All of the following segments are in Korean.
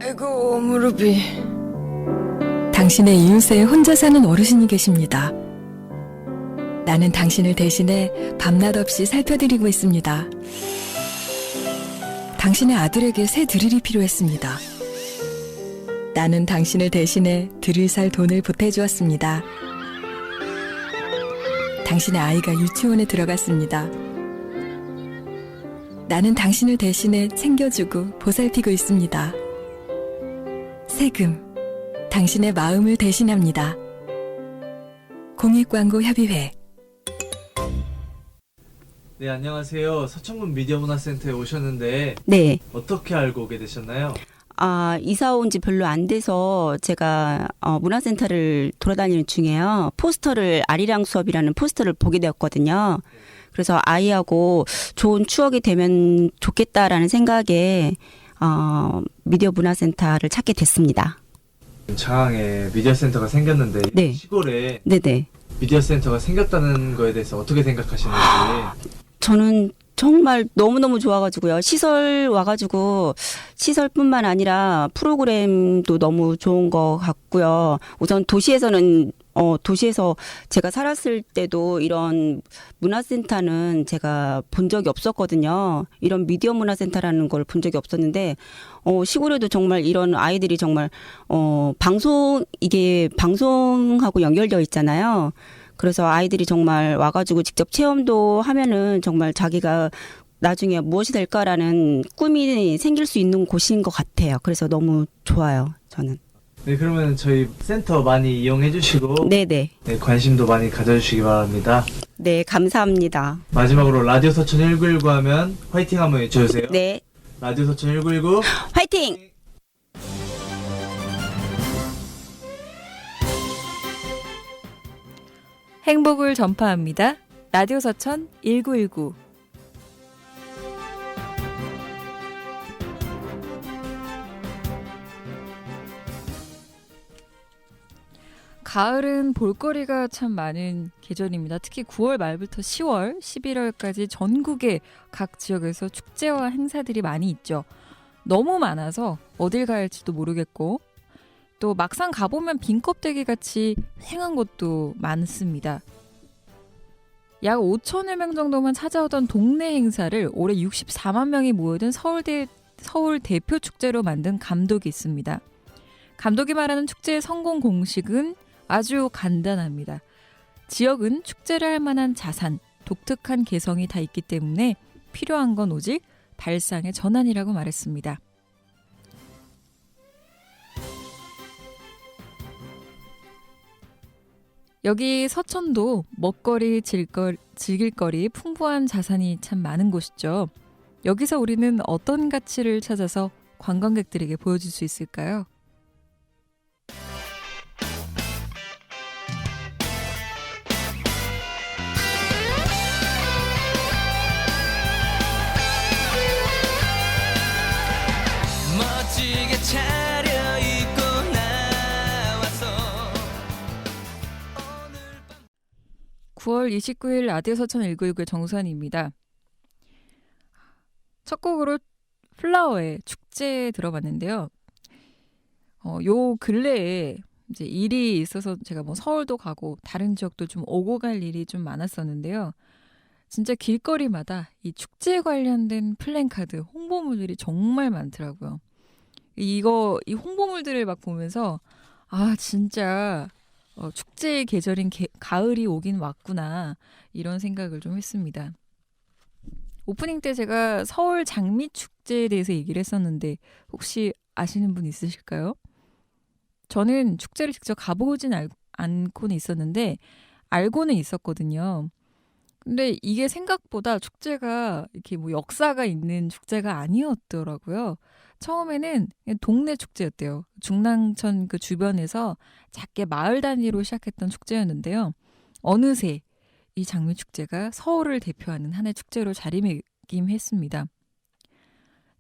아이고, 무릎이. 당신의 이웃에 혼자 사는 어르신이 계십니다. 나는 당신을 대신해 밤낮 없이 살펴드리고 있습니다. 당신의 아들에게 새 드릴이 필요했습니다. 나는 당신을 대신해 드릴 살 돈을 보태주었습니다. 당신의 아이가 유치원에 들어갔습니다. 나는 당신을 대신해 챙겨주고 보살피고 있습니다. 세금, 당신의 마음을 대신합니다. 공익광고협의회. 네, 안녕하세요. 서천군 미디어문화센터에 오셨는데 네. 어떻게 알고 오게 되셨나요? 이사 온 지 별로 안 돼서 제가 문화센터를 돌아다니는 중에요. 포스터를 아리랑 수업이라는 포스터를 보게 되었거든요. 그래서 아이하고 좋은 추억이 되면 좋겠다라는 생각에 미디어 문화센터를 찾게 됐습니다. 장항에 미디어센터가 생겼는데 네. 시골에 네네. 미디어센터가 생겼다는 거에 대해서 어떻게 생각하시는지. 저는 정말 너무너무 좋아가지고요. 시설 와가지고 시설뿐만 아니라 프로그램도 너무 좋은 것 같고요. 우선 도시에서 제가 살았을 때도 이런 문화센터는 제가 본 적이 없었거든요. 이런 미디어 문화센터라는 걸 본 적이 없었는데 시골에도 정말 이런 아이들이 정말 이게 방송하고 연결되어 있잖아요. 그래서 아이들이 정말 와가지고 직접 체험도 하면은 정말 자기가 나중에 무엇이 될까라는 꿈이 생길 수 있는 곳인 것 같아요. 그래서 너무 좋아요, 저는. 네, 그러면 저희 센터 많이 이용해 주시고 네네. 네, 관심도 많이 가져주시기 바랍니다. 네, 감사합니다. 마지막으로 라디오 서천 1919 하면 화이팅 한번 외쳐주세요. 네, 라디오 서천 1919 화이팅! 행복을 전파합니다. 라디오 서천 1919. 가을은 볼거리가 참 많은 계절입니다. 특히 9월 말부터 10월, 11월까지 전국의 각 지역에서 축제와 행사들이 많이 있죠. 너무 많아서 어딜 가야 할지도 모르겠고 또 막상 가보면 빈 껍데기 같이 휑한 곳도 많습니다. 약 5천여 명 정도만 찾아오던 동네 행사를 올해 64만 명이 모여든 서울 대표 축제로 만든 감독이 있습니다. 감독이 말하는 축제의 성공 공식은 아주 간단합니다. 지역은 축제를 할 만한 자산, 독특한 개성이 다 있기 때문에 필요한 건 오직 발상의 전환이라고 말했습니다. 여기 서천도 먹거리, 즐길거리, 풍부한 자산이 참 많은 곳이죠. 여기서 우리는 어떤 가치를 찾아서 관광객들에게 보여줄 수 있을까요? 멋지게 차려입고 나와서 9월 29일 라디오 서천 1919의 정수환입니다. 첫 곡으로 플라워의 축제에 들어봤는데요. 요 근래에 이제 일이 있어서 제가 서울도 가고 다른 지역도 좀 오고 갈 일이 좀 많았었는데요. 진짜 길거리마다 이 축제에 관련된 플랜카드, 홍보물들이 정말 많더라고요. 이 홍보물들을 막 보면서 진짜 축제의 계절인 가을이 오긴 왔구나 이런 생각을 좀 했습니다. 오프닝 때 제가 서울 장미축제에 대해서 얘기를 했었는데 혹시 아시는 분 있으실까요? 저는 축제를 직접 가보진 않고는 있었는데 알고는 있었거든요. 근데 이게 생각보다 축제가 이렇게 역사가 있는 축제가 아니었더라고요. 처음에는 그냥 동네 축제였대요. 중랑천 그 주변에서 작게 마을 단위로 시작했던 축제였는데요. 어느새 이 장미축제가 서울을 대표하는 하나의 축제로 자리매김했습니다.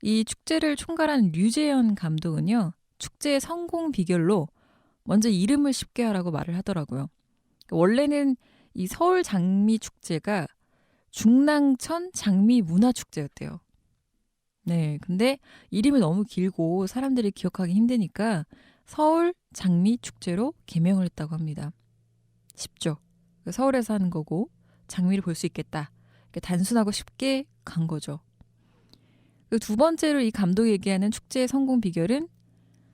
이 축제를 총괄한 류재현 감독은요. 축제의 성공 비결로 먼저 이름을 쉽게 하라고 말을 하더라고요. 원래는 이 서울 장미 축제가 중랑천 장미 문화 축제였대요. 네, 근데 이름이 너무 길고 사람들이 기억하기 힘드니까 서울 장미 축제로 개명을 했다고 합니다. 쉽죠? 서울에서 하는 거고 장미를 볼 수 있겠다. 단순하고 쉽게 간 거죠. 그리고 두 번째로 이 감독이 얘기하는 축제의 성공 비결은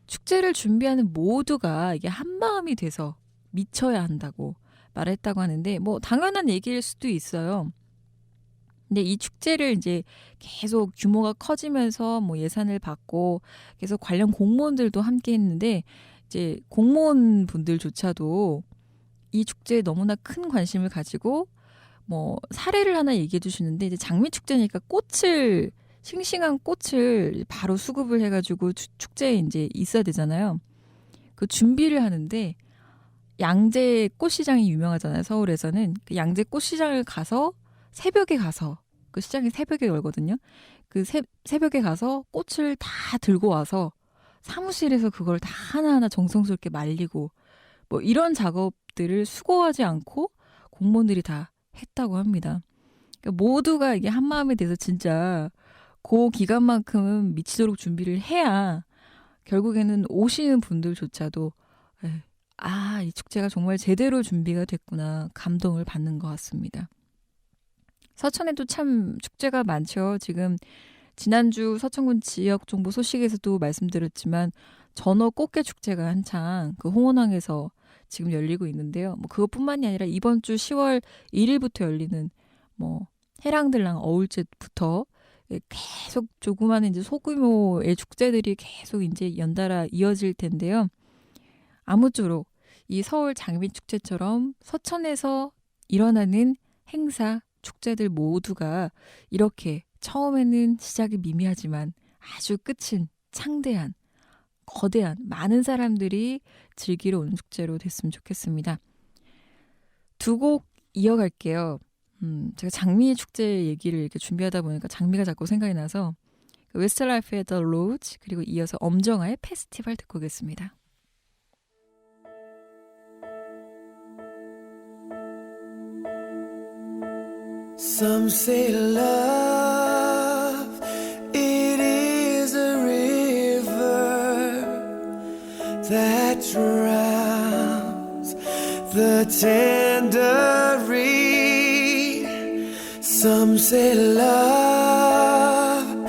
축제를 준비하는 모두가 이게 한마음이 돼서 미쳐야 한다고 말했다고 하는데 뭐 당연한 얘기일 수도 있어요. 근데 이 축제를 이제 계속 규모가 커지면서 뭐 예산을 받고 계속 관련 공무원들도 함께 했는데 이제 공무원 분들조차도 이 축제에 너무나 큰 관심을 가지고 뭐 사례를 하나 얘기해 주시는데 이제 장미 축제니까 꽃을 싱싱한 꽃을 바로 수급을 해가지고 축제에 이제 있어야 되잖아요. 그 준비를 하는데 양재 꽃시장이 유명하잖아요. 서울에서는 그 양재 꽃시장을 가서 새벽에 가서 그 시장이 새벽에 열거든요. 그 새벽에 가서 꽃을 다 들고 와서 사무실에서 그걸 다 하나하나 정성스럽게 말리고 뭐 이런 작업들을 수고하지 않고 공무원들이 다 했다고 합니다. 그러니까 모두가 이게 한마음이 돼서 진짜 그 기간만큼은 미치도록 준비를 해야 결국에는 오시는 분들조차도 이 축제가 정말 제대로 준비가 됐구나 감동을 받는 것 같습니다. 서천에도 참 축제가 많죠. 지금 지난주 서천군 지역 정보 소식에서도 말씀드렸지만 전어 꽃게 축제가 한창 그 홍원항에서 지금 열리고 있는데요. 뭐 그것뿐만이 아니라 이번 주 10월 1일부터 열리는 뭐 해랑들랑 어울제부터 계속 조그마한 이제 소규모의 축제들이 계속 이제 연달아 이어질 텐데요. 아무쪼록 이 서울 장미축제처럼 서천에서 일어나는 행사, 축제들 모두가 이렇게 처음에는 시작이 미미하지만 아주 끝은 창대한, 거대한 많은 사람들이 즐기러 오는 축제로 됐으면 좋겠습니다. 두 곡 이어갈게요. 제가 장미 축제 얘기를 이렇게 준비하다 보니까 장미가 자꾸 생각이 나서 웨스트라이프의 The Roads 그리고 이어서 엄정화의 페스티벌 듣고 오겠습니다. Some say love, it is a river that drowns the tender reed. Some say love,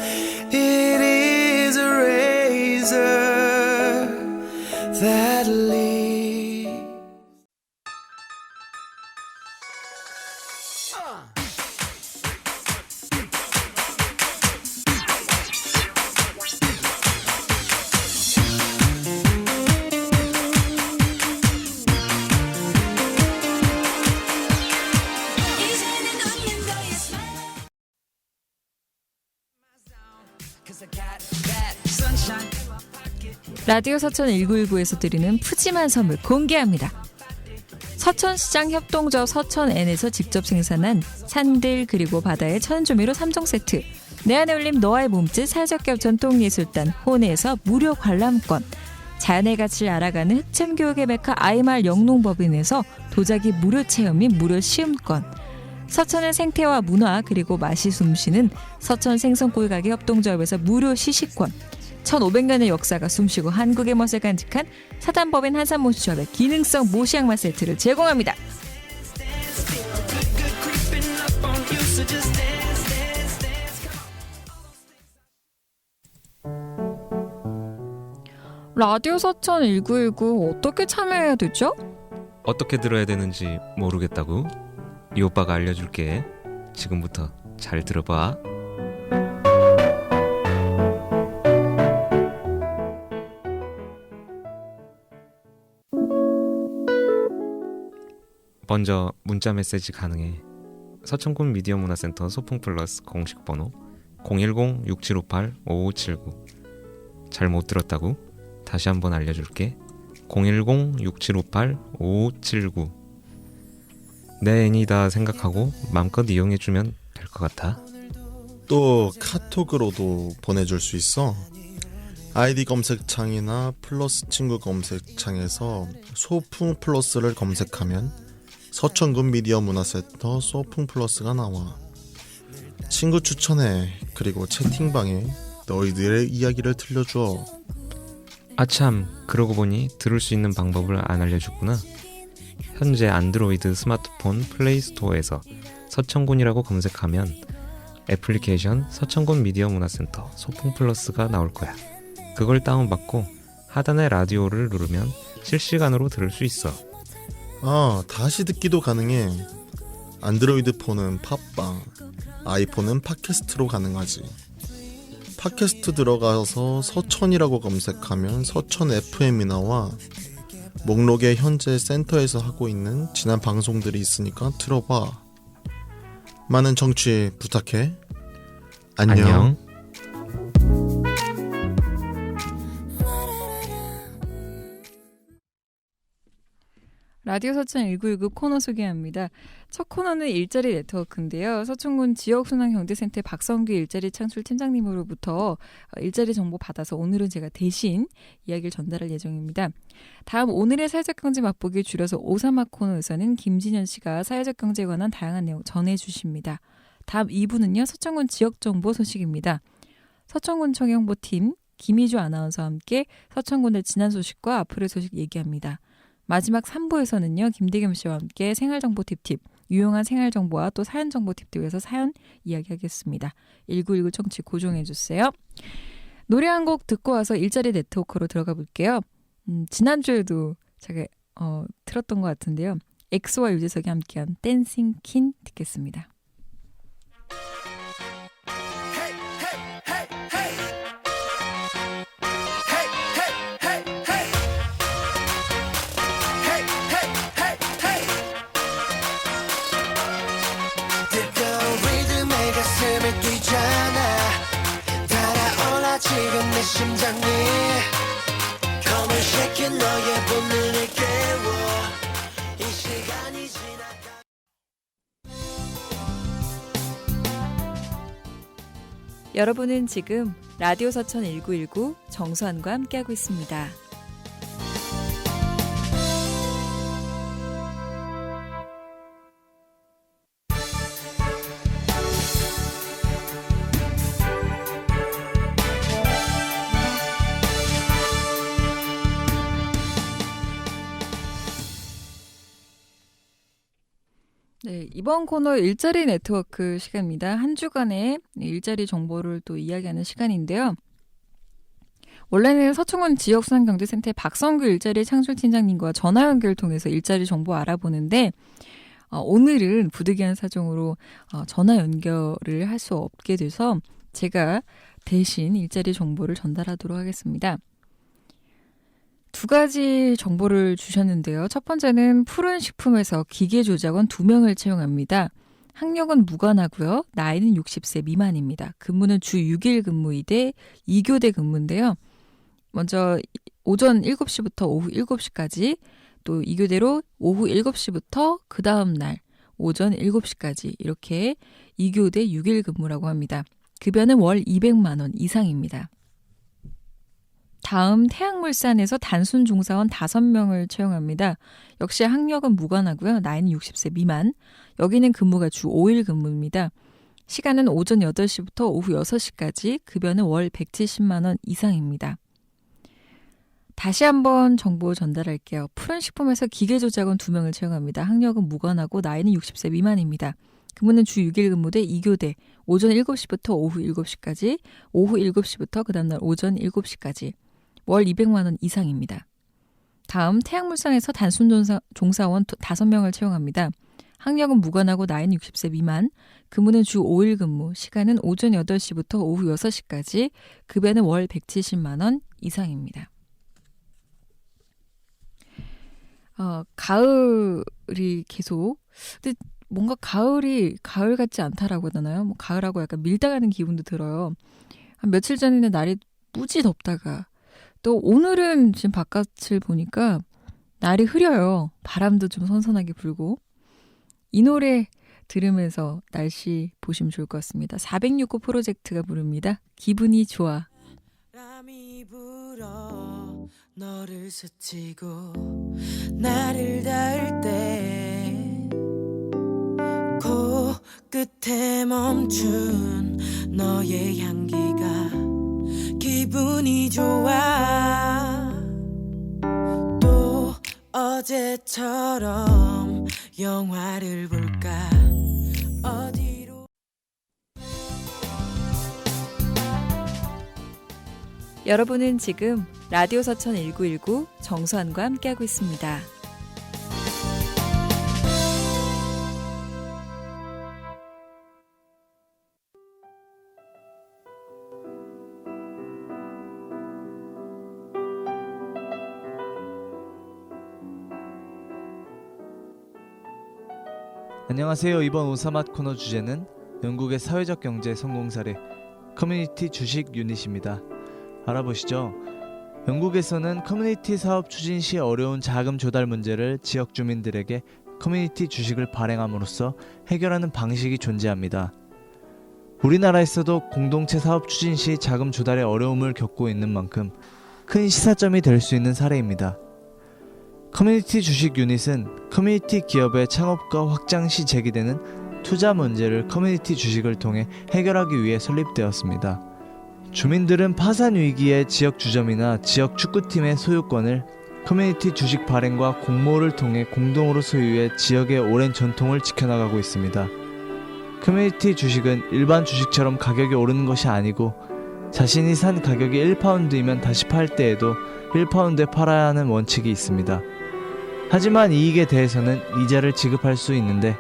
it is a razor that leaves. 라디오 서천 1919에서 드리는 푸짐한 선물 공개합니다. 서천시장 협동조합 서천N에서 직접 생산한 산들 그리고 바다의 천연조미료 3종 세트, 내 안에 올림 너와의 몸짓 사회적기업 전통예술단 호내에서 무료 관람권, 자연의 가치를 알아가는 흑천교육의 메카 아이말 영농법인에서 도자기 무료 체험 및 무료 시음권, 서천의 생태와 문화 그리고 맛이 숨쉬는 서천 생선구이 가게 협동조합에서 무료 시식권, 1500년의 역사가 숨쉬고 한국의 멋을 간직한 사단법인 한산모시조합의 기능성 모시양말 세트를 제공합니다. 라디오 서천 1919 어떻게 참여해야 되죠? 어떻게 들어야 되는지 모르겠다고? 이 오빠가 알려줄게. 지금부터 잘 들어봐. 먼저 문자 메시지 가능해. 서천군 미디어 문화센터 소풍플러스 공식 번호 010-6758-5579. 잘 못 들었다고? 다시 한번 알려줄게. 010-6758-5579. 내 애니다 생각하고 마음껏 이용해주면 될 것 같아. 또 카톡으로도 보내줄 수 있어. 아이디 검색창이나 플러스 친구 검색창에서 소풍 플러스를 검색하면 서천군 미디어 문화센터 소풍 플러스가 나와. 친구 추천해. 그리고 채팅방에 너희들의 이야기를 들려줘. 아참, 그러고 보니 들을 수 있는 방법을 안 알려줬구나. 현재 안드로이드 스마트폰 플레이스토어에서 서천군이라고 검색하면 애플리케이션 서천군 미디어 문화센터 소풍 플러스가 나올 거야. 그걸 다운받고 하단의 라디오를 누르면 실시간으로 들을 수 있어. 아, 다시 듣기도 가능해. 안드로이드 폰은 팟빵, 아이폰은 팟캐스트로 가능하지. 팟캐스트 들어가서 서천이라고 검색하면 서천 FM이 나와. 목록에 현재 센터에서 하고 있는 지난 방송들이 있으니까 들어봐. 많은 청취 부탁해. 안녕. 안녕. 라디오 서천 1919 코너 소개합니다. 첫 코너는 일자리 네트워크인데요. 서천군 지역순환경제센터 박성규 일자리 창출 팀장님으로부터 일자리 정보 받아서 오늘은 제가 대신 이야기를 전달할 예정입니다. 다음 오늘의 사회적 경제 맛보기 줄여서 오사마 코너에서는 김진현 씨가 사회적 경제에 관한 다양한 내용 전해주십니다. 다음 2부는요. 서천군 지역정보 소식입니다. 서천군 청영보팀 김희주 아나운서와 함께 서천군의 지난 소식과 앞으로의 소식 얘기합니다. 마지막 3부에서는요. 김대겸 씨와 함께 생활정보 팁팁, 유용한 생활정보와 또 사연정보 팁팁에서 사연 이야기하겠습니다. 1919 청취 고정해주세요. 노래 한 곡 듣고 와서 일자리 네트워크로 들어가 볼게요. 지난주에도 제가 틀었던 것 같은데요. 엑소와 유재석이 함께한 댄싱 퀸 듣겠습니다. 지금 내 심장이 검은색인 너의 본능을 깨워 이 시간이 지나가. 여러분은 지금 라디오 서천 1919 정수환과 함께하고 있습니다. 네, 이번 코너 일자리 네트워크 시간입니다. 한 주간의 일자리 정보를 또 이야기하는 시간인데요. 원래는 서천군 지역순환경제센터의 박성규 일자리 창출팀장님과 전화 연결을 통해서 일자리 정보 알아보는데 오늘은 부득이한 사정으로 전화 연결을 할 수 없게 돼서 제가 대신 일자리 정보를 전달하도록 하겠습니다. 두 가지 정보를 주셨는데요. 첫 번째는 푸른식품에서 기계조작원 2명을 채용합니다. 학력은 무관하고요. 나이는 60세 미만입니다. 근무는 주 6일 근무이대 2교대 근무인데요. 먼저 오전 7시부터 오후 7시까지 또 2교대로 오후 7시부터 그 다음 날 오전 7시까지 이렇게 2교대 6일 근무라고 합니다. 급여는 월 200만 원 이상입니다. 다음 태양물산에서 단순 종사원 5명을 채용합니다. 역시 학력은 무관하고요. 나이는 60세 미만. 여기는 근무가 주 5일 근무입니다. 시간은 오전 8시부터 오후 6시까지. 급여는 월 170만 원 이상입니다. 다시 한번 정보 전달할게요. 푸른식품에서 기계조작원 2명을 채용합니다. 학력은 무관하고 나이는 60세 미만입니다. 근무는 주 6일 근무대 2교대. 오전 7시부터 오후 7시까지. 오후 7시부터 그 다음날 오전 7시까지. 월 200만 원 이상입니다. 다음 태양물산에서 단순 종사원 5명을 채용합니다. 학력은 무관하고 나이는 60세 미만, 근무는 주 5일 근무, 시간은 오전 8시부터 오후 6시까지, 급여는 월 170만 원 이상입니다. 가을이 계속, 근데 뭔가 가을이 가을 같지 않다라고 하잖아요. 뭐 가을하고 약간 밀당하는 기분도 들어요. 한 며칠 전에는 날이 무지 덥다가 또 오늘은 지금 바깥을 보니까 날이 흐려요. 바람도 좀 선선하게 불고. 이 노래 들으면서 날씨 보시면 좋을 것 같습니다. 469 프로젝트가 부릅니다. 기분이 좋아. 바람이 불어 너를 스치고 나를 닿을 때 코끝에 멈춘 너의 향기가 기분이 좋아. 또 어제처럼 영화를 볼까. 어디로. 여러분은 지금 라디오 서천 1919 정수환과 함께하고 있습니다. 안녕하세요. 이번 오사맛 코너 주제는 영국의 사회적 경제 성공 사례 커뮤니티 주식 유닛입니다. 알아보시죠. 영국에서는 커뮤니티 사업 추진 시 어려운 자금 조달 문제를 지역 주민들에게 커뮤니티 주식을 발행함으로써 해결하는 방식이 존재합니다. 우리나라에서도 공동체 사업 추진 시 자금 조달에 어려움을 겪고 있는 만큼 큰 시사점이 될 수 있는 사례입니다. 커뮤니티 주식 유닛은 커뮤니티 기업의 창업과 확장 시 제기되는 투자 문제를 커뮤니티 주식을 통해 해결하기 위해 설립되었습니다. 주민들은 파산 위기에 지역 주점이나 지역 축구팀의 소유권을 커뮤니티 주식 발행과 공모를 통해 공동으로 소유해 지역의 오랜 전통을 지켜나가고 있습니다. 커뮤니티 주식은 일반 주식처럼 가격이 오르는 것이 아니고 자신이 산 가격이 1파운드이면 다시 팔 때에도 1파운드에 팔아야 하는 원칙이 있습니다. 하지만 이익에 대해서는 이자를 지급할 수 있는데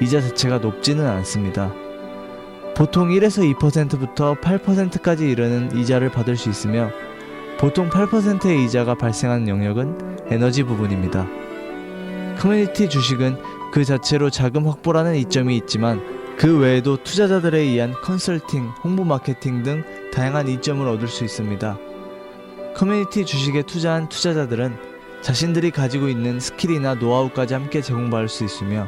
이자 자체가 높지는 않습니다. 보통 1에서 2%부터 8%까지 이르는 이자를 받을 수 있으며 보통 8%의 이자가 발생하는 영역은 에너지 부분입니다. 커뮤니티 주식은 그 자체로 자금 확보라는 이점이 있지만 그 외에도 투자자들에 의한 컨설팅, 홍보 마케팅 등 다양한 이점을 얻을 수 있습니다. 커뮤니티 주식에 투자한 투자자들은 자신들이 가지고 있는 스킬이나 노하우까지 함께 제공받을 수 있으며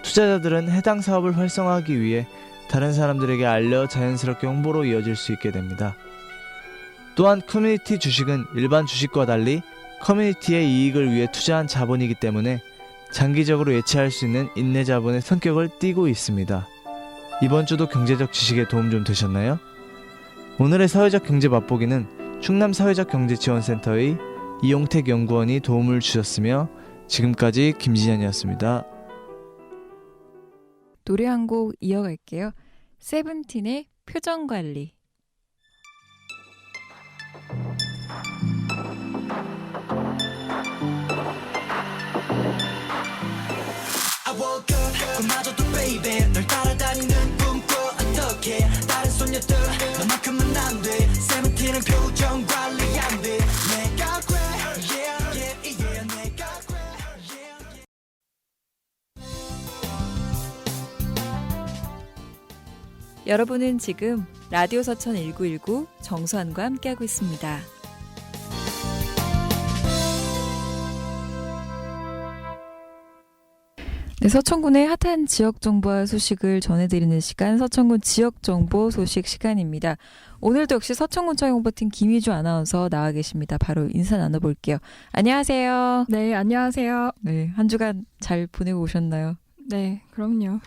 투자자들은 해당 사업을 활성화하기 위해 다른 사람들에게 알려 자연스럽게 홍보로 이어질 수 있게 됩니다. 또한 커뮤니티 주식은 일반 주식과 달리 커뮤니티의 이익을 위해 투자한 자본이기 때문에 장기적으로 예측할 수 있는 인내 자본의 성격을 띠고 있습니다. 이번 주도 경제적 지식에 도움 좀 되셨나요? 오늘의 사회적 경제 맛보기는 충남 사회적 경제지원센터의 이용택 연구원이 도움을 주셨으며 지금까지 김진현이었습니다. 노래 한 곡 이어갈게요. 세븐틴의 표정관리. I woke up 꿈마저도 baby 널 따라다니는 꿈꿔 어떡해 다른 소녀들 너만큼은 안돼 세븐틴은 표정 관리 안돼 내가 그래 yeah yeah yeah 내가 그래 yeah yeah. 여러분은 지금 라디오 서천 1919 정수환과 함께하고 있습니다. 네, 서천군의 핫한 지역 정보와 소식을 전해드리는 시간, 서천군 지역 정보 소식 시간입니다. 오늘도 역시 서천군청 홍보팀 김희주 아나운서 나와 계십니다. 바로 인사 나눠볼게요. 안녕하세요. 네, 안녕하세요. 네, 한 주간 잘 보내고 오셨나요? 네, 그럼요.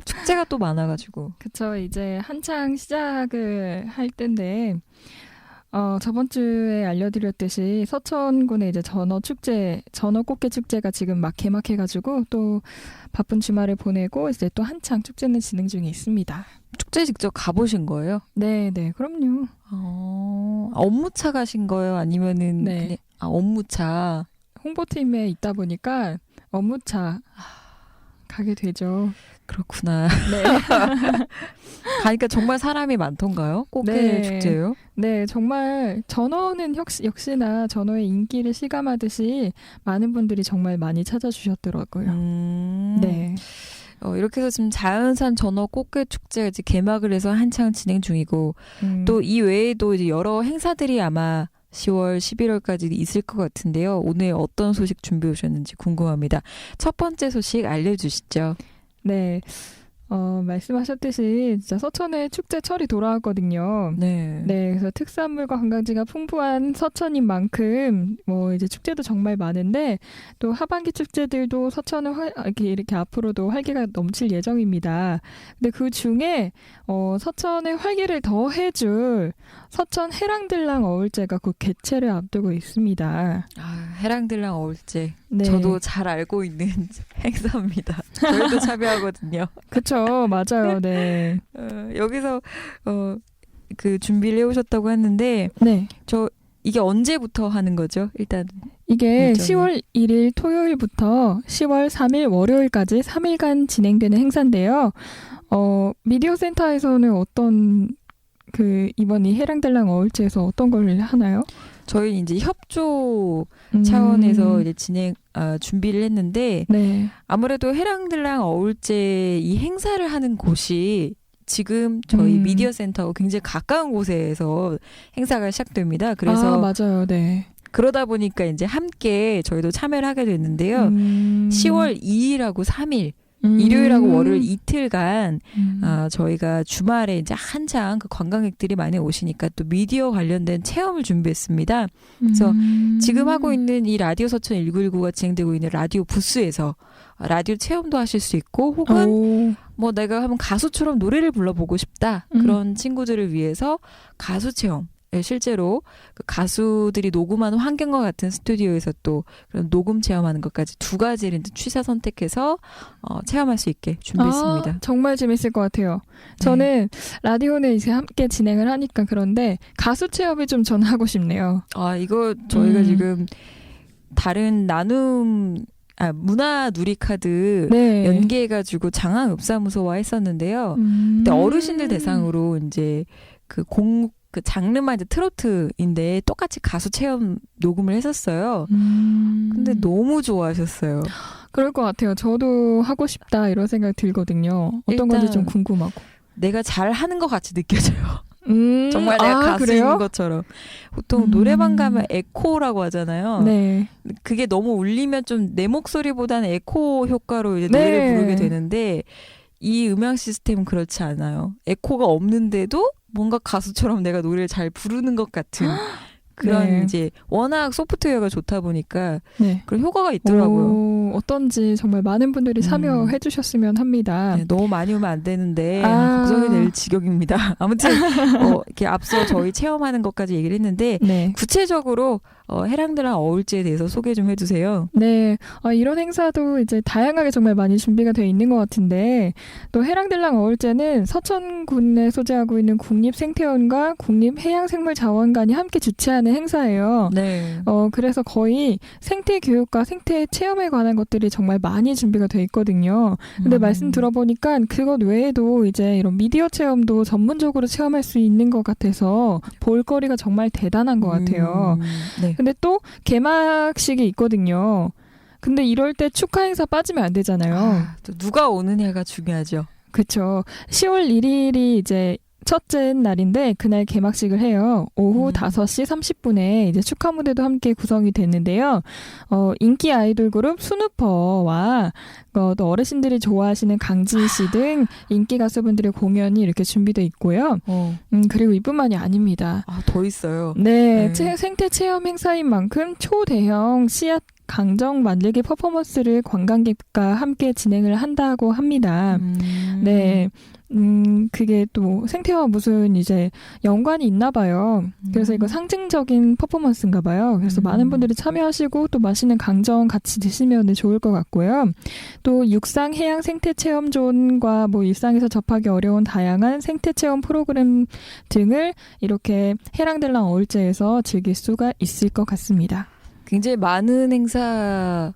축제가 또 많아가지고. 그쵸, 이제 한창 시작을 할 때인데, 저번 주에 알려드렸듯이 서천군의 이제 전어꽃게 축제가 지금 막 개막해가지고 또 바쁜 주말을 보내고 이제 또 한창 축제는 진행 중에 있습니다. 축제 직접 가보신 거예요? 네, 네, 그럼요. 업무차 가신 거예요? 아니면은 네. 그냥 업무차. 홍보팀에 있다 보니까 업무차 가게 되죠. 그렇구나. 네. 가니까 정말 사람이 많던가요? 꽃게 네. 축제요? 네, 정말 전어는 역시나 전어의 인기를 실감하듯이 많은 분들이 정말 많이 찾아주셨더라고요. 네. 이렇게 해서 지금 자연산 전어 꽃게 축제가 이제 개막을 해서 한창 진행 중이고 또 이 외에도 이제 여러 행사들이 아마 10월, 11월까지 있을 것 같은데요. 오늘 어떤 소식 준비해 오셨는지 궁금합니다. 첫 번째 소식 알려주시죠. 네. 말씀하셨듯이 진짜 서천에 축제철이 돌아왔거든요. 네. 네, 그래서 특산물과 관광지가 풍부한 서천인 만큼 뭐 이제 축제도 정말 많은데 또 하반기 축제들도 서천은 이렇게 앞으로도 활기가 넘칠 예정입니다. 근데 그 중에 서천의 활기를 더해줄 서천 해랑들랑 어울제가 곧 개최를 앞두고 있습니다. 해랑들랑 어울제. 네. 저도 잘 알고 있는 행사입니다. 저희도 참여하거든요. 그쵸, 맞아요. 네. 여기서 그 준비를 해오셨다고 했는데 네. 이게 언제부터 하는 거죠? 일단 이게 일정이. 10월 1일 토요일부터 10월 3일 월요일까지 3일간 진행되는 행사인데요. 미디어 센터에서는 이번 이 해랑달랑 어울제에서 어떤 걸 하나요? 저희 이제 협조 차원에서 이제 준비를 했는데 네. 아무래도 해랑들랑 어울제 이 행사를 하는 곳이 지금 저희 미디어 센터하고 굉장히 가까운 곳에서 행사가 시작됩니다. 그래서 맞아요. 네. 그러다 보니까 이제 함께 저희도 참여를 하게 됐는데요. 10월 2일하고 3일 일요일하고 월요일 이틀간 저희가 주말에 이제 한창 그 관광객들이 많이 오시니까 또 미디어 관련된 체험을 준비했습니다. 그래서 지금 하고 있는 이 라디오 서천 1919가 진행되고 있는 라디오 부스에서 라디오 체험도 하실 수 있고 혹은 뭐 내가 한번 가수처럼 노래를 불러보고 싶다 그런 친구들을 위해서 가수 체험 실제로 그 가수들이 녹음하는 환경과 같은 스튜디오에서 또 그런 녹음 체험하는 것까지 두 가지를 취사 선택해서 체험할 수 있게 준비했습니다. 정말 재밌을 것 같아요. 저는 라디오는 이제 함께 진행을 하니까 그런데 가수 체험이 좀 전 하고 싶네요. 이거 저희가 지금 다른 문화 누리카드 네. 연계해가지고 장항읍사무소와 했었는데요. 근데 어르신들 대상으로 이제 그 장르만 이제 트로트인데 똑같이 가수 체험 녹음을 했었어요. 근데 너무 좋아하셨어요. 그럴 것 같아요. 저도 하고 싶다 이런 생각 들거든요. 어떤 건지 일단 좀 궁금하고. 내가 잘 하는 것 같이 느껴져요. 정말 아, 내가 가수인 그래요? 것처럼. 보통 노래방 가면 에코라고 하잖아요. 네. 그게 너무 울리면 좀 내 목소리보다는 에코 효과로 이제 네. 노래를 부르게 되는데 이 음향 시스템은 그렇지 않아요. 에코가 없는데도 뭔가 가수처럼 내가 노래를 잘 부르는 것 같은 그런 네. 이제 워낙 소프트웨어가 좋다 보니까 네. 그런 효과가 있더라고요. 어떤지 정말 많은 분들이 참여해 주셨으면 합니다. 네, 너무 많이 오면 안 되는데 아. 걱정이 될 지경입니다. 아무튼 이렇게 앞서 저희 체험하는 것까지 얘기를 했는데 네. 구체적으로 해랑들랑 어울제에 대해서 소개 좀 해주세요. 네, 이런 행사도 이제 다양하게 정말 많이 준비가 되어 있는 것 같은데 또 해랑들랑 어울제는 서천군에 소재하고 있는 국립생태원과 국립해양생물자원관이 함께 주최하는 행사예요. 네. 그래서 거의 생태교육과 생태체험에 관한 것들이 정말 많이 준비가 돼 있거든요. 근데 말씀 들어보니까 그것 외에도 이제 이런 미디어 체험도 전문적으로 체험할 수 있는 것 같아서 볼거리가 정말 대단한 것 같아요. 네. 근데 또 개막식이 있거든요. 근데 이럴 때 축하 행사 빠지면 안 되잖아요. 또 누가 오느냐가 중요하죠. 그렇죠. 10월 1일이 이제 첫째 날인데 그날 개막식을 해요. 오후 5시 30분에 이제 축하 무대도 함께 구성이 됐는데요. 인기 아이돌 그룹 스누퍼와 또 어르신들이 좋아하시는 강진 씨 등 인기 가수분들의 공연이 이렇게 준비돼 있고요. 그리고 이뿐만이 아닙니다. 더 있어요. 네, 생태 체험 행사인 만큼 초대형 씨앗 강정 만들기 퍼포먼스를 관광객과 함께 진행을 한다고 합니다. 네. 그게 또 생태와 무슨 이제 연관이 있나 봐요. 그래서 이거 상징적인 퍼포먼스인가 봐요. 그래서 많은 분들이 참여하시고 또 맛있는 강정 같이 드시면 좋을 것 같고요. 또 육상 해양 생태 체험존과 뭐 일상에서 접하기 어려운 다양한 생태 체험 프로그램 등을 이렇게 해랑들랑 어울제에서 즐길 수가 있을 것 같습니다. 굉장히 많은 행사가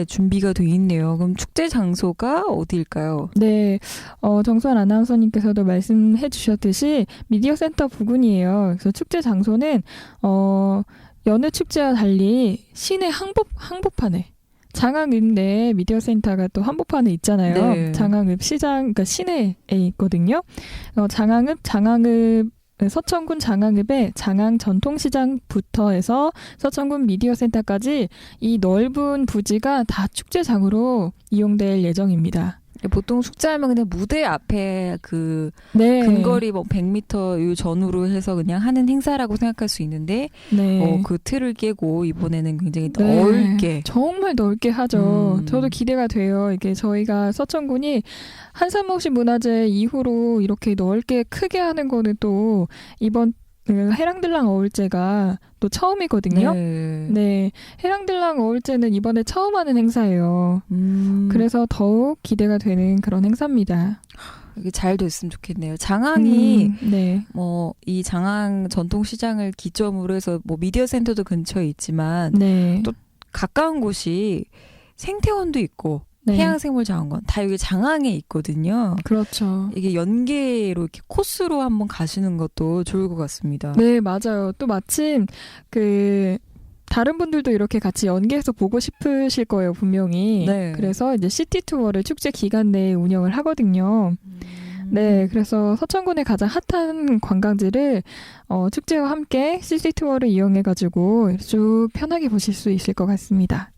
준비가 돼 있네요. 그럼 축제 장소가 어디일까요? 네, 정수환 아나운서님께서도 말씀해 주셨듯이 미디어 센터 부근이에요. 그래서 축제 장소는 여느 축제와 달리 시내 항복판에 장항읍 내 미디어 센터가 또 한복판에 있잖아요. 네. 장항읍 시장, 그러니까 시내에 있거든요. 장항읍 서천군 장항읍의 장항 전통시장부터 해서 서천군 미디어센터까지 이 넓은 부지가 다 축제장으로 이용될 예정입니다. 보통 축제하면 그냥 무대 앞에 그 네. 근거리 뭐 100m 요 전후로 해서 그냥 하는 행사라고 생각할 수 있는데 네. 그 틀을 깨고 이번에는 굉장히 네. 넓게 정말 넓게 하죠. 음. 저도 기대가 돼요. 이게 저희가 서천군이 한산목시 문화제 이후로 이렇게 넓게 크게 하는 거는 또 이번 해랑들랑 어울제가 또 처음이거든요. 네. 네, 해랑들랑 어울제는 이번에 처음 하는 행사예요. 그래서 더욱 기대가 되는 그런 행사입니다. 이게 잘 됐으면 좋겠네요. 장항이 네, 뭐 이 장항 전통시장을 기점으로 해서 뭐 미디어 센터도 근처에 있지만 네, 또 가까운 곳이 생태원도 있고 네. 해양생물자원관 다 여기 장항에 있거든요. 그렇죠. 이게 연계로 이렇게 코스로 한번 가시는 것도 좋을 것 같습니다. 네, 맞아요. 또 마침 그 다른 분들도 이렇게 같이 연계해서 보고 싶으실 거예요, 분명히. 네. 그래서 이제 시티 투어를 축제 기간 내에 운영을 하거든요. 네, 그래서 서천군의 가장 핫한 관광지를 축제와 함께 시티 투어를 이용해가지고 쭉 편하게 보실 수 있을 것 같습니다.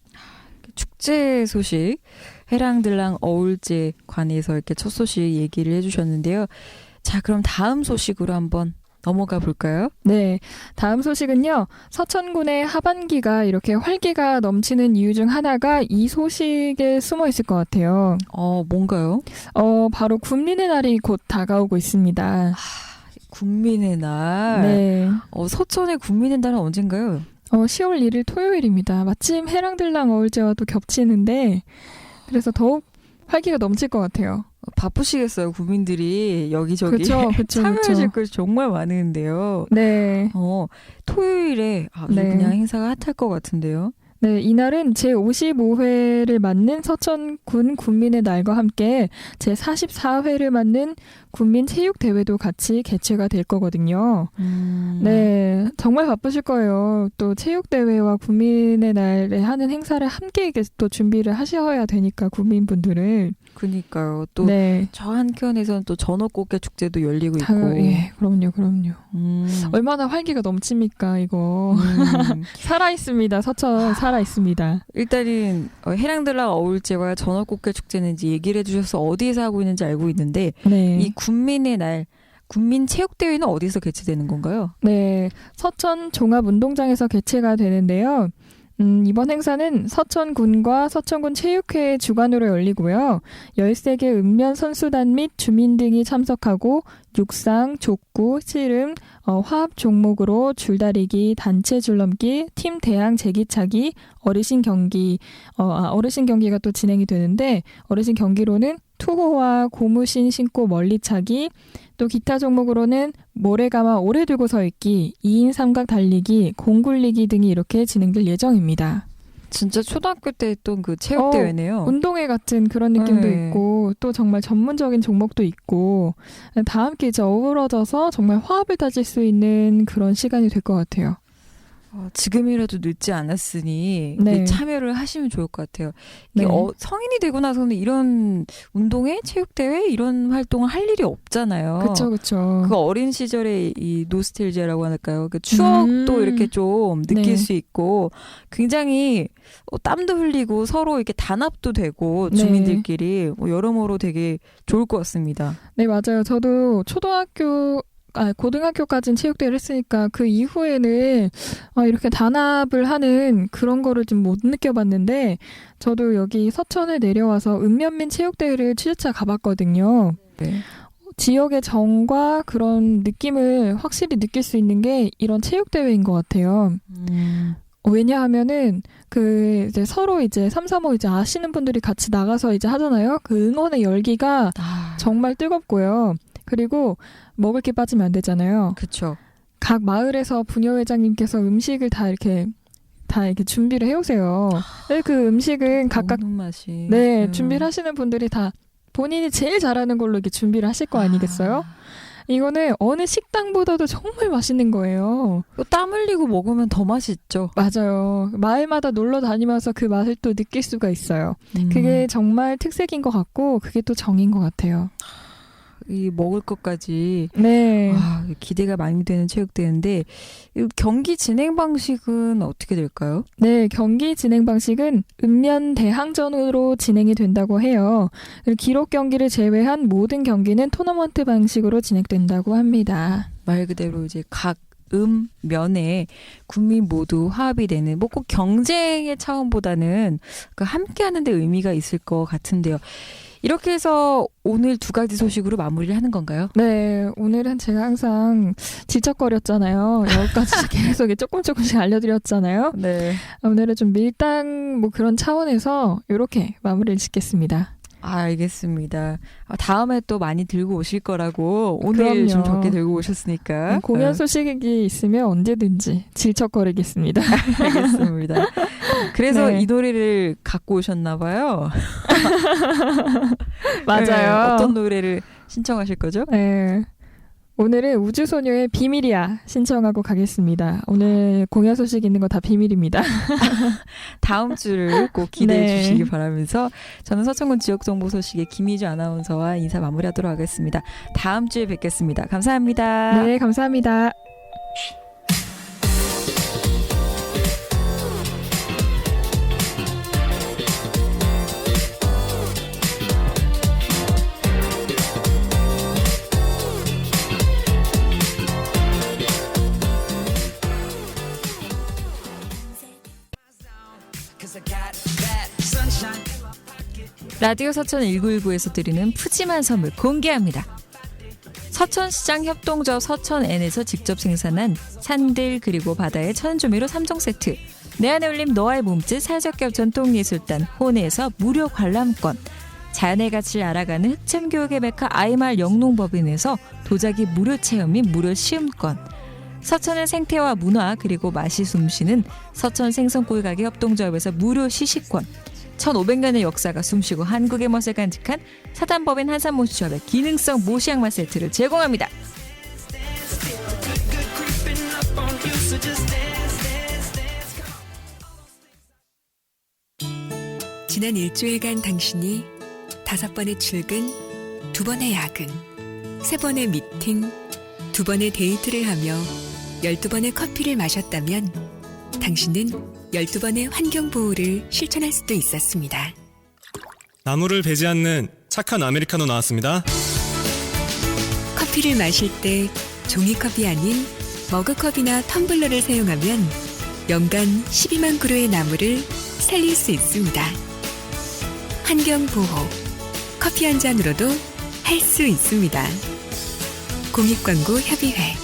축제 소식 해랑들랑 어울제 관해서 이렇게 첫 소식 얘기를 해주셨는데요. 자, 그럼 다음 소식으로 한번 넘어가 볼까요? 네, 다음 소식은요. 서천군의 하반기가 이렇게 활기가 넘치는 이유 중 하나가 이 소식에 숨어 있을 것 같아요. 뭔가요? 바로 군민의 날이 곧 다가오고 있습니다. 군민의 날. 네. 서천의 군민의 날은 언젠가요? 10월 1일 토요일입니다. 마침 해랑들랑 어울제와도 겹치는데 그래서 더욱 활기가 넘칠 것 같아요. 바쁘시겠어요. 국민들이 여기저기 그쵸. 참여하실 것이 정말 많은데요. 네. 토요일에 아주 네. 그냥 행사가 핫할 것 같은데요. 네, 이날은 제55회를 맞는 서천군 군민의 날과 함께 제44회를 맞는 군민체육대회도 같이 개최가 될 거거든요. 네, 정말 바쁘실 거예요. 또 체육대회와 군민의 날에 하는 행사를 함께 또 준비를 하셔야 되니까 국민분들은. 그니까요. 또 네. 저 한켠에서는 또 전어꽃게 축제도 열리고 있고. 예, 그럼요. 얼마나 활기가 넘칩니까, 이거. 살아있습니다. 서천 살아있습니다. 일단은 해랑들랑 어울제와 전어꽃게 축제는 이제 얘기를 해주셔서 어디에서 하고 있는지 알고 있는데 네. 이 군민의 날 군민체육대회는 어디서 개최되는 건가요? 네, 서천 종합운동장에서 개최가 되는데요. 이번 행사는 서천군과 서천군 체육회의 주관으로 열리고요. 13개 읍면 선수단 및 주민 등이 참석하고 육상, 족구, 씨름, 화합 종목으로 줄다리기, 단체 줄넘기, 팀 대항 제기차기, 어르신 경기, 어르신 경기가 또 진행이 되는데 어르신 경기로는 투호와 고무신 신고 멀리차기, 또 기타 종목으로는 모래가마 오래 들고 서 있기, 2인 삼각 달리기, 공 굴리기 등이 이렇게 진행될 예정입니다. 진짜 초등학교 때 했던 그 체육대회네요. 운동회 같은 그런 느낌도 네. 있고 또 정말 전문적인 종목도 있고 다 함께 이제 어우러져서 정말 화합을 다질 수 있는 그런 시간이 될 것 같아요. 지금이라도 늦지 않았으니 네. 참여를 하시면 좋을 것 같아요. 이게 네. 성인이 되고 나서는 이런 운동회, 체육대회 이런 활동을 할 일이 없잖아요. 그렇죠. 그 어린 시절의 이 노스텔지아라고 할까요? 그 추억도 이렇게 좀 느낄 네. 수 있고 굉장히 땀도 흘리고 서로 이렇게 단합도 되고 네. 주민들끼리 여러모로 되게 좋을 것 같습니다. 네, 맞아요. 저도 고등학교까지는 체육대회를 했으니까 그 이후에는 이렇게 단합을 하는 그런 거를 좀 못 느껴봤는데 저도 여기 서천에 내려와서 읍면민 체육대회를 취재차 가봤거든요. 네. 지역의 정과 그런 느낌을 확실히 느낄 수 있는 게 이런 체육대회인 것 같아요. 왜냐하면은 이제 서로 이제 3, 3호 이제 아시는 분들이 같이 나가서 이제 하잖아요. 그 응원의 열기가 정말 뜨겁고요. 그리고 먹을 게 빠지면 안 되잖아요. 그렇죠. 각 마을에서 부녀회장님께서 음식을 다 이렇게 준비를 해오세요. 그 음식은 각각 맛이. 준비를 하시는 분들이 다 본인이 제일 잘하는 걸로 이렇게 준비를 하실 거 아니겠어요? 이거는 어느 식당보다도 정말 맛있는 거예요. 땀 흘리고 먹으면 더 맛있죠. 맞아요. 마을마다 놀러 다니면서 그 맛을 또 느낄 수가 있어요. 그게 정말 특색인 것 같고 그게 또 정인 것 같아요. 이 먹을 것까지 네. 기대가 많이 되는 체육대회인데 이 경기 진행 방식은 어떻게 될까요? 네, 경기 진행 방식은 읍면 대항전으로 진행이 된다고 해요. 그리고 기록 경기를 제외한 모든 경기는 토너먼트 방식으로 진행된다고 합니다. 말 그대로 이제 각 면에 국민 모두 화합이 되는 뭐 꼭 경쟁의 차원보다는 그 함께하는 데 의미가 있을 것 같은데요. 이렇게 해서 오늘 두 가지 소식으로 마무리를 하는 건가요? 네, 오늘은 제가 항상 질척거렸잖아요. 여기까지 계속 조금씩 알려드렸잖아요. 네. 오늘은 좀 밀당 뭐 그런 차원에서 이렇게 마무리를 짓겠습니다. 알겠습니다. 다음에 또 많이 들고 오실 거라고 오늘 그럼요. 좀 적게 들고 오셨으니까. 공연 소식이 있으면 언제든지 질척거리겠습니다. 알겠습니다. 그래서 네. 이 노래를 갖고 오셨나 봐요. 맞아요. 네, 어떤 노래를 신청하실 거죠? 네. 오늘은 우주소녀의 비밀이야 신청하고 가겠습니다. 오늘 공연 소식 있는 거 다 비밀입니다. 다음 주를 꼭 기대해 네. 주시기 바라면서 저는 서천군 지역정보 소식의 김희주 아나운서와 인사 마무리하도록 하겠습니다. 다음 주에 뵙겠습니다. 감사합니다. 네, 감사합니다. 라디오 서천 1919에서 드리는 푸짐한 선물 공개합니다. 서천시장 협동조합 서천N에서 직접 생산한 산들 그리고 바다의 천조미료 3종 세트, 내 안에 올림 너와의 몸짓 사회적협 전통예술단 호내에서 무료 관람권, 자연의 가치를 알아가는 흑천교육의 메카 아이마을 영농법인에서 도자기 무료 체험 및 무료 시음권, 서천의 생태와 문화 그리고 맛이 숨쉬는 서천 생선구이 가게 협동조합에서 무료 시식권, 1500년의 역사가 숨쉬고 한국의 멋을 간직한 사단법인 한산모시조합의 기능성 모시양말 세트를 제공합니다. 지난 일주일간 당신이 5번의 출근, 2번의 야근, 3번의 미팅, 2번의 데이트를 하며 12번의 커피를 마셨다면 당신은 12번의 환경보호를 실천할 수도 있었습니다. 나무를 베지 않는 착한 아메리카노 나왔습니다. 커피를 마실 때 종이컵이 아닌 머그컵이나 텀블러를 사용하면 연간 12만 그루의 나무를 살릴 수 있습니다. 환경보호, 커피 한 잔으로도 할 수 있습니다. 공익광고협의회.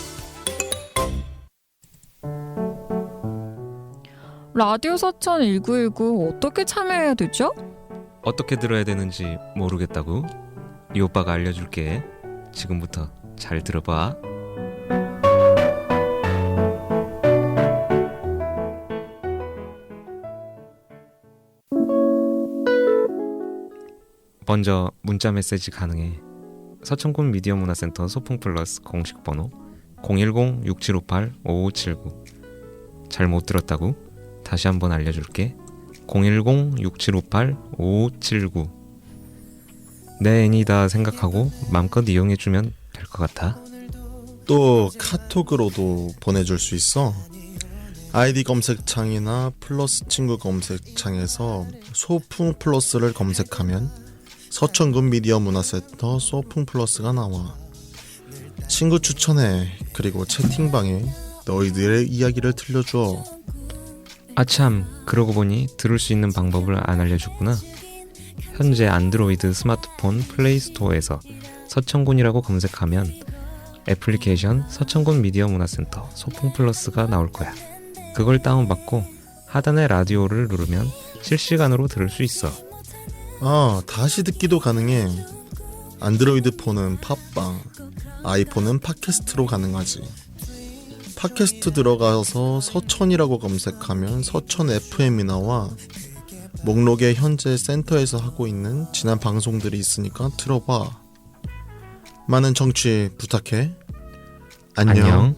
라디오 서천 1919 어떻게 참여해야 되죠? 어떻게 들어야 되는지 모르겠다고? 이 오빠가 알려줄게. 지금부터 잘 들어봐. 먼저 문자 메시지 가능해. 서천군 미디어 문화센터 소풍 플러스 공식 번호 010-6758-5579. 잘 못 들었다고? 다시 한번 알려줄게. 010-6758-5579. 내 애니다 생각하고 마음껏 이용해주면 될 것 같아. 또 카톡으로도 보내줄 수 있어. 아이디 검색창이나 플러스 친구 검색창에서 소풍 플러스를 검색하면 서천군 미디어 문화센터 소풍 플러스가 나와. 친구 추천해. 그리고 채팅방에 너희들의 이야기를 들려줘. 아참, 그러고 보니 들을 수 있는 방법을 안 알려줬구나. 현재 안드로이드 스마트폰 플레이스토어에서 서천군이라고 검색하면 애플리케이션 서천군 미디어 문화센터 소풍 플러스가 나올 거야. 그걸 다운받고 하단의 라디오를 누르면 실시간으로 들을 수 있어. 다시 듣기도 가능해. 안드로이드 폰은 팟빵, 아이폰은 팟캐스트로 가능하지. 팟캐스트 들어가서 서천이라고 검색하면 서천 FM이 나와. 목록에 현재 센터에서 하고 있는 지난 방송들이 있으니까 들어봐. 많은 청취 부탁해. 안녕.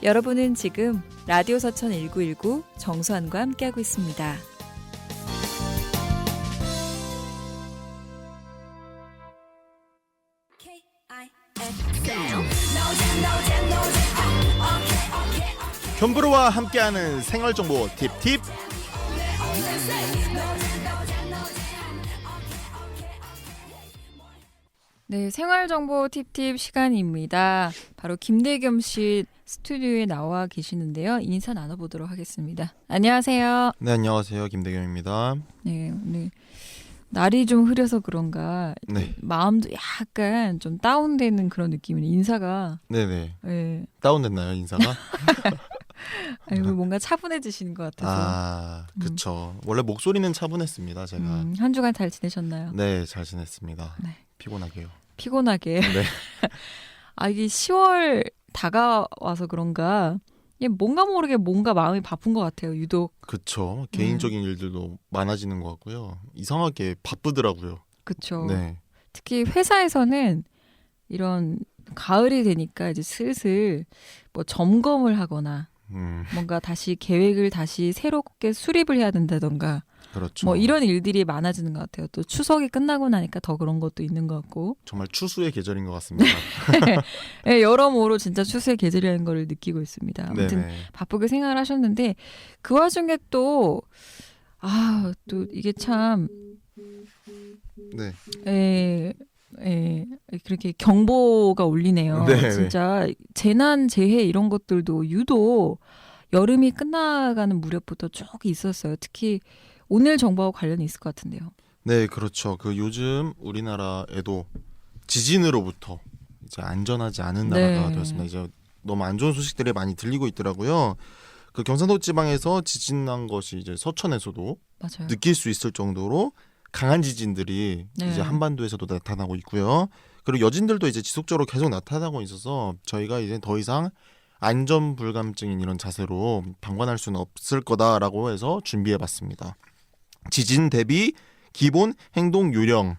여러분은 지금 라디오 서천 1919 정수환과 함께하고 있습니다. 견브로와 함께하는 생활정보 팁팁. 네, 생활정보 팁팁 시간입니다. 바로 김대겸 씨 스튜디오에 나와 계시는데요. 인사 나눠보도록 하겠습니다. 안녕하세요. 네, 안녕하세요. 김대겸입니다. 네, 오늘 날이 좀 흐려서 그런가 네. 마음도 약간 좀 다운되는 그런 느낌이네. 인사가. 네네. 네. 다운됐나요, 인사가? 아이고, 뭔가 차분해지시는 것 같아서. 아, 그쵸. 원래 목소리는 차분했습니다, 제가. 한 주간 잘 지내셨나요? 네, 잘 지냈습니다. 네. 피곤하게요. 피곤하게. 네. 아, 이게 10월 다가와서 그런가 뭔가 모르게 뭔가 마음이 바쁜 것 같아요. 유독. 그쵸. 개인적인 일들도 많아지는 것 같고요. 이상하게 바쁘더라고요. 그쵸. 네. 특히 회사에서는 이런 가을이 되니까 이제 슬슬 뭐 점검을 하거나 뭔가 다시 계획을 다시 새롭게 수립을 해야 된다던가 그렇죠. 뭐 이런 일들이 많아지는 것 같아요. 또 추석이 끝나고 나니까 더 그런 것도 있는 것 같고. 정말 추수의 계절인 것 같습니다. 네, 여러모로 진짜 추수의 계절이라는 걸 느끼고 있습니다. 아무튼 네네. 바쁘게 생활을 하셨는데 그 와중에 또 이게 참 네. 그렇게 경보가 울리네요. 네, 진짜 재난, 재해 이런 것들도 유독 여름이 끝나가는 무렵부터 쭉 있었어요. 특히 오늘 정보와 관련이 있을 것 같은데요. 네, 그렇죠. 그 요즘 우리나라에도 지진으로부터 이제 안전하지 않은 나라가 되었습니다. 이제 너무 안 좋은 소식들이 많이 들리고 있더라고요. 그 경상도 지방에서 지진 난 것이 이제 서천에서도 맞아요. 느낄 수 있을 정도로 강한 지진들이 이제 한반도에서도 나타나고 있고요. 그리고 여진들도 이제 지속적으로 계속 나타나고 있어서 저희가 이제 더 이상 안전 불감증인 이런 자세로 방관할 수는 없을 거다라고 해서 준비해봤습니다. 지진 대비 기본 행동 요령.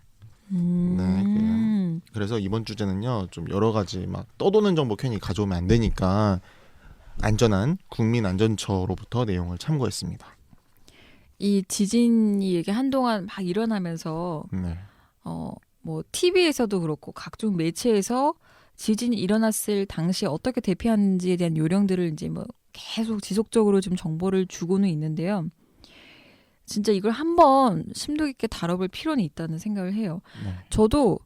네, 그래서 이번 주제는요, 좀 여러 가지 막 떠도는 정보 괜히 가져오면 안 되니까 안전한 국민안전처로부터 내용을 참고했습니다. 이 지진이 이게 한동안 막 일어나면서 뭐 TV에서도 그렇고 각종 매체에서 지진이 일어났을 당시에 어떻게 대피하는지에 대한 요령들을 이제 뭐 계속 지속적으로 좀 정보를 주고는 있는데요. 진짜 이걸 한번 심도 깊게 다뤄볼 필요는 있다는 생각을 해요. 저도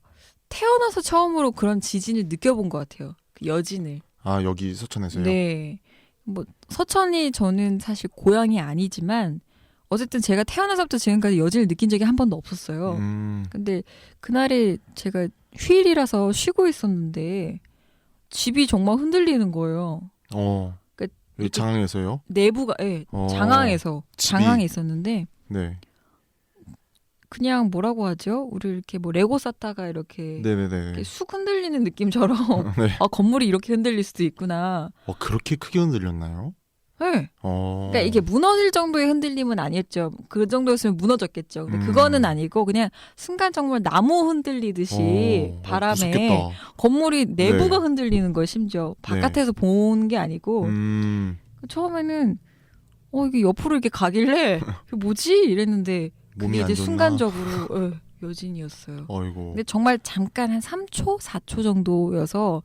태어나서 처음으로 그런 지진을 느껴본 것 같아요. 그 여진을. 아, 여기 서천에서요? 네. 뭐 서천이 저는 사실 고향이 아니지만 어쨌든 제가 태어나서부터 지금까지 여진을 느낀 적이 한 번도 없었어요. 근데 그날에 제가 휴일이라서 쉬고 있었는데 집이 정말 흔들리는 거예요. 그러니까 장항에서요? 내부가 장항에 있었는데 그냥 뭐라고 하죠? 우리 이렇게 뭐 레고 쌓다가 이렇게 쑥 흔들리는 느낌처럼 건물이 이렇게 흔들릴 수도 있구나. 그렇게 크게 흔들렸나요? 네. 그러니까 이게 무너질 정도의 흔들림은 아니었죠. 그 정도였으면 무너졌겠죠. 근데 그거는 아니고 그냥 순간 정말 나무 흔들리듯이 바람에 무섭겠다. 건물이 내부가 흔들리는 거예요. 심지어 바깥에서 본 게 아니고 처음에는 이게 옆으로 이렇게 가길래 이게 뭐지? 이랬는데 그게 이제 순간적으로 여진이었어요. 근데 정말 잠깐 한 3초, 4초 정도여서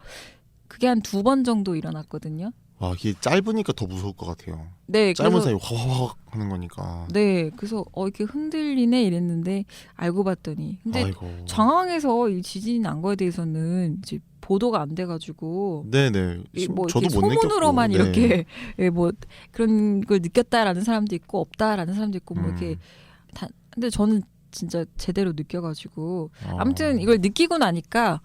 그게 한 2번 정도 일어났거든요. 이게 짧으니까 더 무서울 것 같아요. 네, 짧은 사이 화화화 하는 거니까. 네, 그래서 이렇게 흔들리네 이랬는데 알고 봤더니 근데 장항에서 이 지진이 난 거에 대해서는 이제 보도가 안 돼가지고 네네. 뭐 저도 못 소문으로만 느꼈고. 이렇게 뭐 그런 걸 느꼈다라는 사람도 있고 없다라는 사람도 있고 뭐 이렇게 근데 저는 진짜 제대로 느껴가지고 아무튼 이걸 느끼고 나니까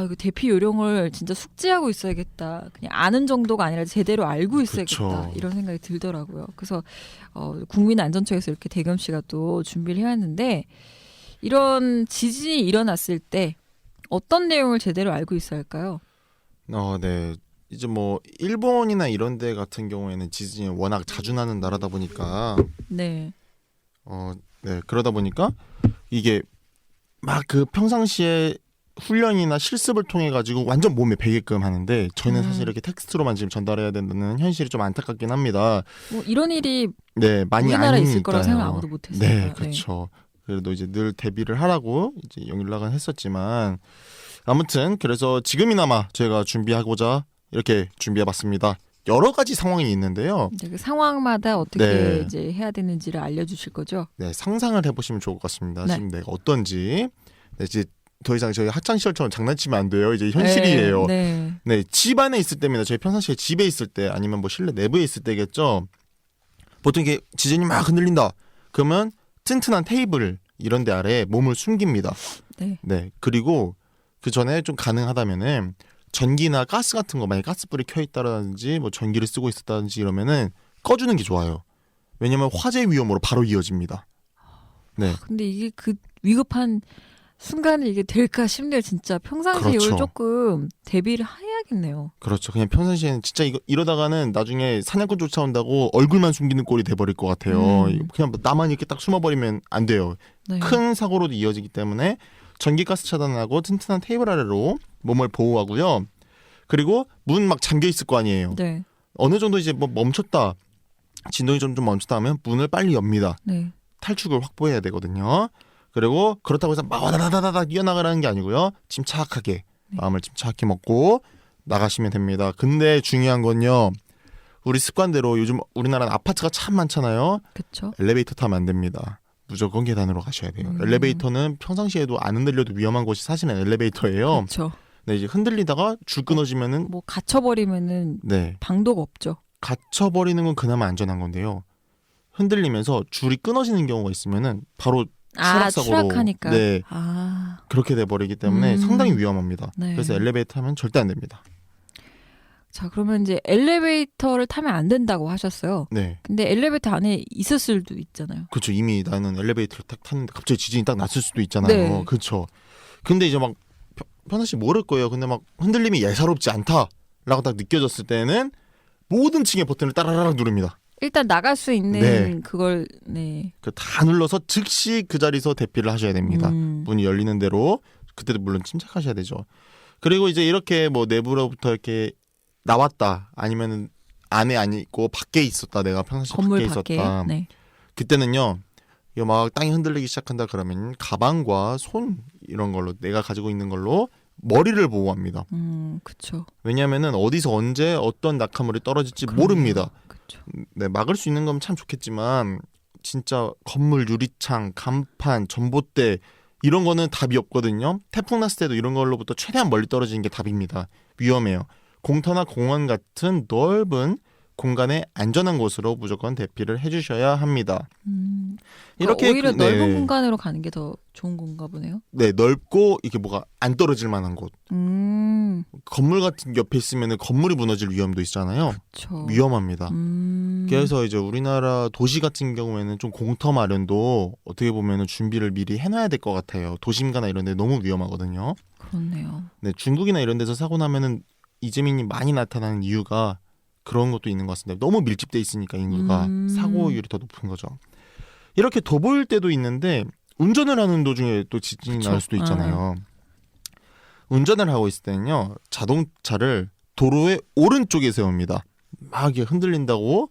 이거 대피 요령을 진짜 숙지하고 있어야겠다. 그냥 아는 정도가 아니라 제대로 알고 있어야겠다. 이런 생각이 들더라고요. 그래서 국민안전처에서 이렇게 대겸 씨가 또 준비를 해왔는데 이런 지진이 일어났을 때 어떤 내용을 제대로 알고 있어야 할까요? 네. 이제 뭐 일본이나 이런 데 같은 경우에는 지진이 워낙 자주 나는 나라다 보니까 네, 그러다 보니까 이게 막 그 평상시에 훈련이나 실습을 통해 가지고 완전 몸에 배게끔 하는데 저희는 사실 음. 이렇게 텍스트로만 지금 전달해야 된다는 현실이 좀 안타깝긴 합니다. 뭐 이런 일이 네, 많이 우리나라에 아니니까요. 있을 거라고 생각 아무도 못했어요. 네, 그렇죠. 그래도 이제 늘 데뷔를 하라고 이제 연락은 했었지만 아무튼 그래서 지금이나마 저희가 준비하고자 이렇게 준비해봤습니다. 여러 가지 상황이 있는데요. 이제 그 상황마다 어떻게 네. 이제 해야 되는지를 알려주실 거죠? 네, 상상을 해보시면 좋을 것 같습니다. 네. 지금 내가 어떤지. 네, 이제 더 이상 저희 학창 시절처럼 장난치면 안 돼요. 이제 현실이에요. 네. 네, 집 안에 있을 때입니다. 저희 평상시에 집에 있을 때 아니면 뭐 실내 내부에 있을 때겠죠. 보통 이게 지진이 막 흔들린다. 그러면 튼튼한 테이블 이런 데 아래에 몸을 숨깁니다. 네. 네, 그리고 그 전에 좀 가능하다면은 전기나 가스 같은 거 만약에 가스불이 켜 있다든지 뭐 전기를 쓰고 있었다든지 이러면은 꺼주는 게 좋아요. 왜냐면 화재 위험으로 바로 이어집니다. 네, 근데 이게 그 위급한 순간에 이게 될까 싶네요. 진짜 평상시에 그렇죠. 이걸 조금 대비를 해야겠네요. 그렇죠. 그냥 평상시에는 진짜 이러다가는 나중에 사냥꾼 쫓아온다고 얼굴만 숨기는 꼴이 돼버릴 것 같아요. 그냥 나만 이렇게 딱 숨어버리면 안 돼요. 네. 큰 사고로도 이어지기 때문에 전기가스 차단하고 튼튼한 테이블 아래로 몸을 보호하고요. 그리고 문 막 잠겨 있을 거 아니에요. 네. 어느 정도 이제 뭐 멈췄다, 진동이 좀 멈췄다 하면 문을 빨리 엽니다. 네. 탈출구를 확보해야 되거든요. 그리고 그렇다고 해서 막 와다다다다 뛰어나가라는 게 아니고요. 침착하게 마음을 침착하게 먹고 나가시면 됩니다. 근데 중요한 건요. 우리 습관대로 요즘 우리나라는 아파트가 참 많잖아요. 그렇죠. 엘리베이터 타면 안 됩니다. 무조건 계단으로 가셔야 돼요. 엘리베이터는 평상시에도 안 흔들려도 위험한 곳이 사실은 엘리베이터예요. 그렇죠. 네, 이제 흔들리다가 줄 끊어지면은 뭐 갇혀버리면은 네, 방도가 없죠. 갇혀버리는 건 그나마 안전한 건데요. 흔들리면서 줄이 끊어지는 경우가 있으면은 바로 추락사고로 추락하니까. 네, 아, 그렇게 돼버리기 때문에 상당히 위험합니다. 네. 그래서 엘리베이터 타면 절대 안 됩니다. 자 그러면 이제 엘리베이터를 타면 안 된다고 하셨어요. 네, 근데 엘리베이터 안에 있었을 수도 있잖아요. 그렇죠. 이미 나는 엘리베이터를 딱 탔는데 갑자기 지진이 딱 났을 수도 있잖아요. 네. 그렇죠. 근데 이제 막 편하시 모를 거예요. 근데 막 흔들림이 예사롭지 않다라고 딱 느껴졌을 때는 모든 층의 버튼을 따라락 누릅니다. 일단 나갈 수 있는 네. 그걸 네. 그 다 눌러서 즉시 그 자리에서 대피를 하셔야 됩니다. 문이 열리는 대로 그때도 물론 침착하셔야 되죠. 그리고 이제 이렇게 뭐 내부로부터 이렇게 나왔다 아니면 안에 안 있고 밖에 있었다 내가 평상시 건물 밖에 밖에. 있었다. 네. 그때는요. 이거 막 땅이 흔들리기 시작한다 그러면 가방과 손 이런 걸로 내가 가지고 있는 걸로 머리를 보호합니다. 그렇죠. 왜냐하면은 어디서 언제 어떤 낙하물이 떨어질지 모릅니다. 그렇죠. 네, 막을 수 있는 건 참 좋겠지만 진짜 건물 유리창, 간판, 전봇대 이런 거는 답이 없거든요. 태풍 났을 때도 이런 걸로부터 최대한 멀리 떨어지는 게 답입니다. 위험해요. 공터나 공원 같은 넓은 공간에 안전한 곳으로 무조건 대피를 해주셔야 합니다. 이렇게 오히려 네. 넓은 공간으로 가는 게 더 좋은 건가 보네요. 네, 넓고 이게 뭐가 안 떨어질 만한 곳. 건물 같은 옆에 있으면 건물이 무너질 위험도 있잖아요. 그쵸. 위험합니다. 그래서 이제 우리나라 도시 같은 경우에는 좀 공터 마련도 어떻게 보면 준비를 미리 해놔야 될 것 같아요. 도심가나 이런 데 너무 위험하거든요. 그렇네요. 네, 중국이나 이런 데서 사고 나면은 이재민이 많이 나타나는 이유가 그런 것도 있는 것 같습니다. 너무 밀집돼 있으니까 인구가 사고율이 더 높은 거죠. 이렇게 돋보일 때도 있는데 운전을 하는 도중에 또 지진이 날 수도 있잖아요. 운전을 하고 있을 때는요. 자동차를 도로의 오른쪽에 세웁니다. 막 이게 흔들린다고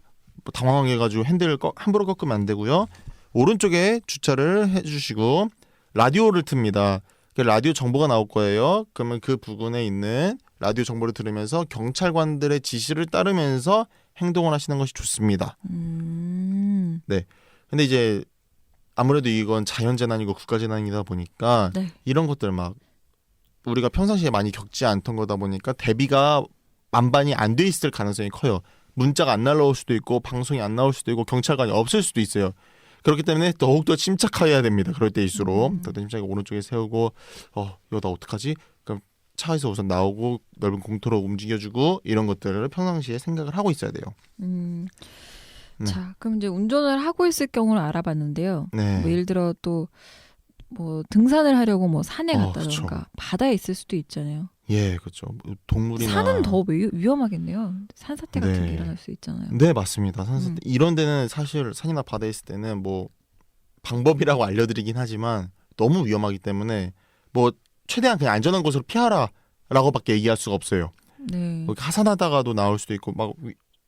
당황해가지고 핸들을 함부로 꺾으면 안 되고요. 오른쪽에 주차를 해주시고 라디오를 틉니다. 라디오 정보가 나올 거예요. 그러면 그 부근에 있는 라디오 정보를 들으면서 경찰관들의 지시를 따르면서 행동을 하시는 것이 좋습니다. 네. 근데 이제 아무래도 이건 자연재난이고 국가재난이다 보니까 네. 이런 것들 막 우리가 평상시에 많이 겪지 않던 거다 보니까 대비가 만반이 안 돼 있을 가능성이 커요. 문자가 안 날라올 수도 있고 방송이 안 나올 수도 있고 경찰관이 없을 수도 있어요. 그렇기 때문에 더욱더 침착해야 됩니다. 그럴 때일수록 더욱더 침착하게 오른쪽에 세우고 이거 나 어떡하지? 그럼 차에서 우선 나오고 넓은 공터로 움직여주고 이런 것들을 평상시에 생각을 하고 있어야 돼요. 자, 그럼 이제 운전을 하고 있을 경우를 알아봤는데요. 네. 뭐 예를 들어 또 뭐 등산을 하려고 뭐 산에 갔다던가 그쵸. 바다에 있을 수도 있잖아요. 예, 그렇죠. 동물이나 산은 더 위험하겠네요. 산사태 같은 네. 게 일어날 수 있잖아요. 네, 맞습니다. 산사태 이런 데는 사실 산이나 바다에 있을 때는 뭐 방법이라고 알려드리긴 하지만 너무 위험하기 때문에 뭐 최대한 그냥 안전한 곳으로 피하라라고밖에 얘기할 수가 없어요. 네. 뭐 하산하다가도 나올 수도 있고 막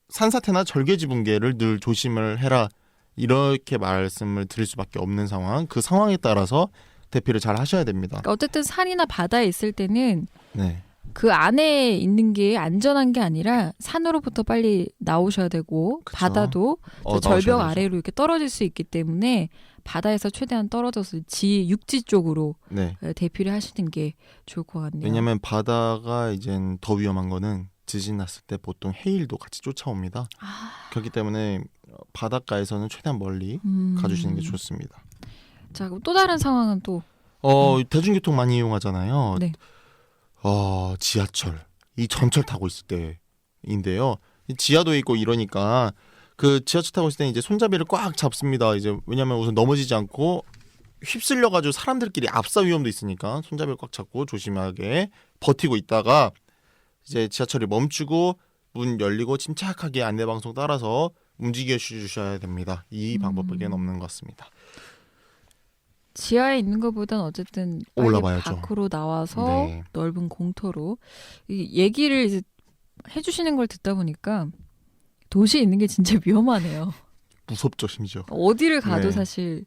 산사태나 절개지 붕괴를 늘 조심을 해라 이렇게 말씀을 드릴 수밖에 없는 상황. 그 상황에 따라서 대피를 잘 하셔야 됩니다. 그러니까 어쨌든 산이나 바다에 있을 때는 네. 그 안에 있는 게 안전한 게 아니라 산으로부터 빨리 나오셔야 되고 그쵸. 바다도 절벽 나오셔야 되죠. 아래로 이렇게 떨어질 수 있기 때문에 바다에서 최대한 떨어져서 육지 쪽으로 네. 대피를 하시는 게 좋을 것 같네요. 왜냐하면 바다가 이젠 더 위험한 거는 지진 났을 때 보통 해일도 같이 쫓아옵니다. 그렇기 때문에 바닷가에서는 최대한 멀리 가주시는 게 좋습니다. 자, 그럼 또 다른 상황은 또 대중교통 많이 이용하잖아요. 네. 지하철, 이 전철 타고 있을 때인데요. 지하도 있고 이러니까 그 지하철 타고 있을 때 이제 손잡이를 꽉 잡습니다. 이제 왜냐하면 우선 넘어지지 않고 휩쓸려가지고 사람들끼리 압사 위험도 있으니까 손잡이를 꽉 잡고 조심하게 버티고 있다가 이제 지하철이 멈추고 문 열리고 침착하게 안내방송 따라서 움직여 주셔야 됩니다. 이 방법밖에 없는 것 같습니다. 지하에 있는 것보단 어쨌든 빨리 올라봐야죠. 밖으로 나와서 네. 넓은 공터로 이 얘기를 이제 해주시는 걸 듣다 보니까 도시에 있는 게 진짜 위험하네요. 무섭죠, 심지어. 어디를 가도 네. 사실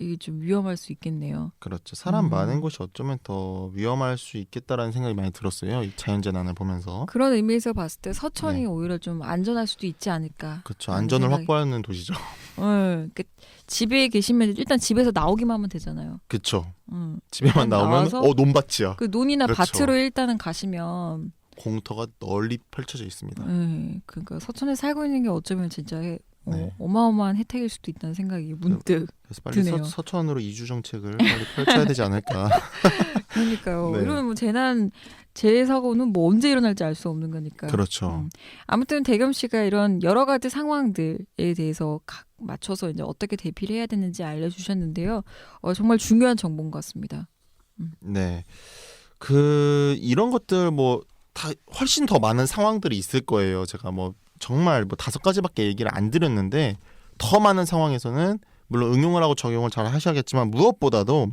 이게 좀 위험할 수 있겠네요. 그렇죠. 사람 많은 곳이 어쩌면 더 위험할 수 있겠다라는 생각이 많이 들었어요. 이 자연재난을 보면서. 그런 의미에서 봤을 때 서천이 네. 오히려 좀 안전할 수도 있지 않을까. 그렇죠. 안전을 확보하는 도시죠. 집에 계시면 일단 집에서 나오기만 하면 되잖아요. 그렇죠. 응. 집에만 일단 나오면 나와서 논밭이야. 그 논이나 그렇죠. 밭으로 일단은 가시면 공터가 널리 펼쳐져 있습니다. 그러니까 서천에 살고 있는 게 어쩌면 진짜 네. 어마어마한 혜택일 수도 있다는 생각이 문득 그래서 빨리 드네요. 서천으로 이주 정책을 빨리 펼쳐야 되지 않을까. 그러니까요. 네. 이러면 뭐 재해 사고는 뭐 언제 일어날지 알 수 없는 거니까. 그렇죠. 아무튼 대겸 씨가 이런 여러 가지 상황들에 대해서 각 맞춰서 이제 어떻게 대피를 해야 되는지 알려주셨는데요. 정말 중요한 정보인 것 같습니다. 네. 이런 것들 뭐 다 훨씬 더 많은 상황들이 있을 거예요. 제가 뭐 정말 뭐 5가지밖에 얘기를 안 드렸는데 더 많은 상황에서는 물론 응용을 하고 적용을 잘 하셔야겠지만 무엇보다도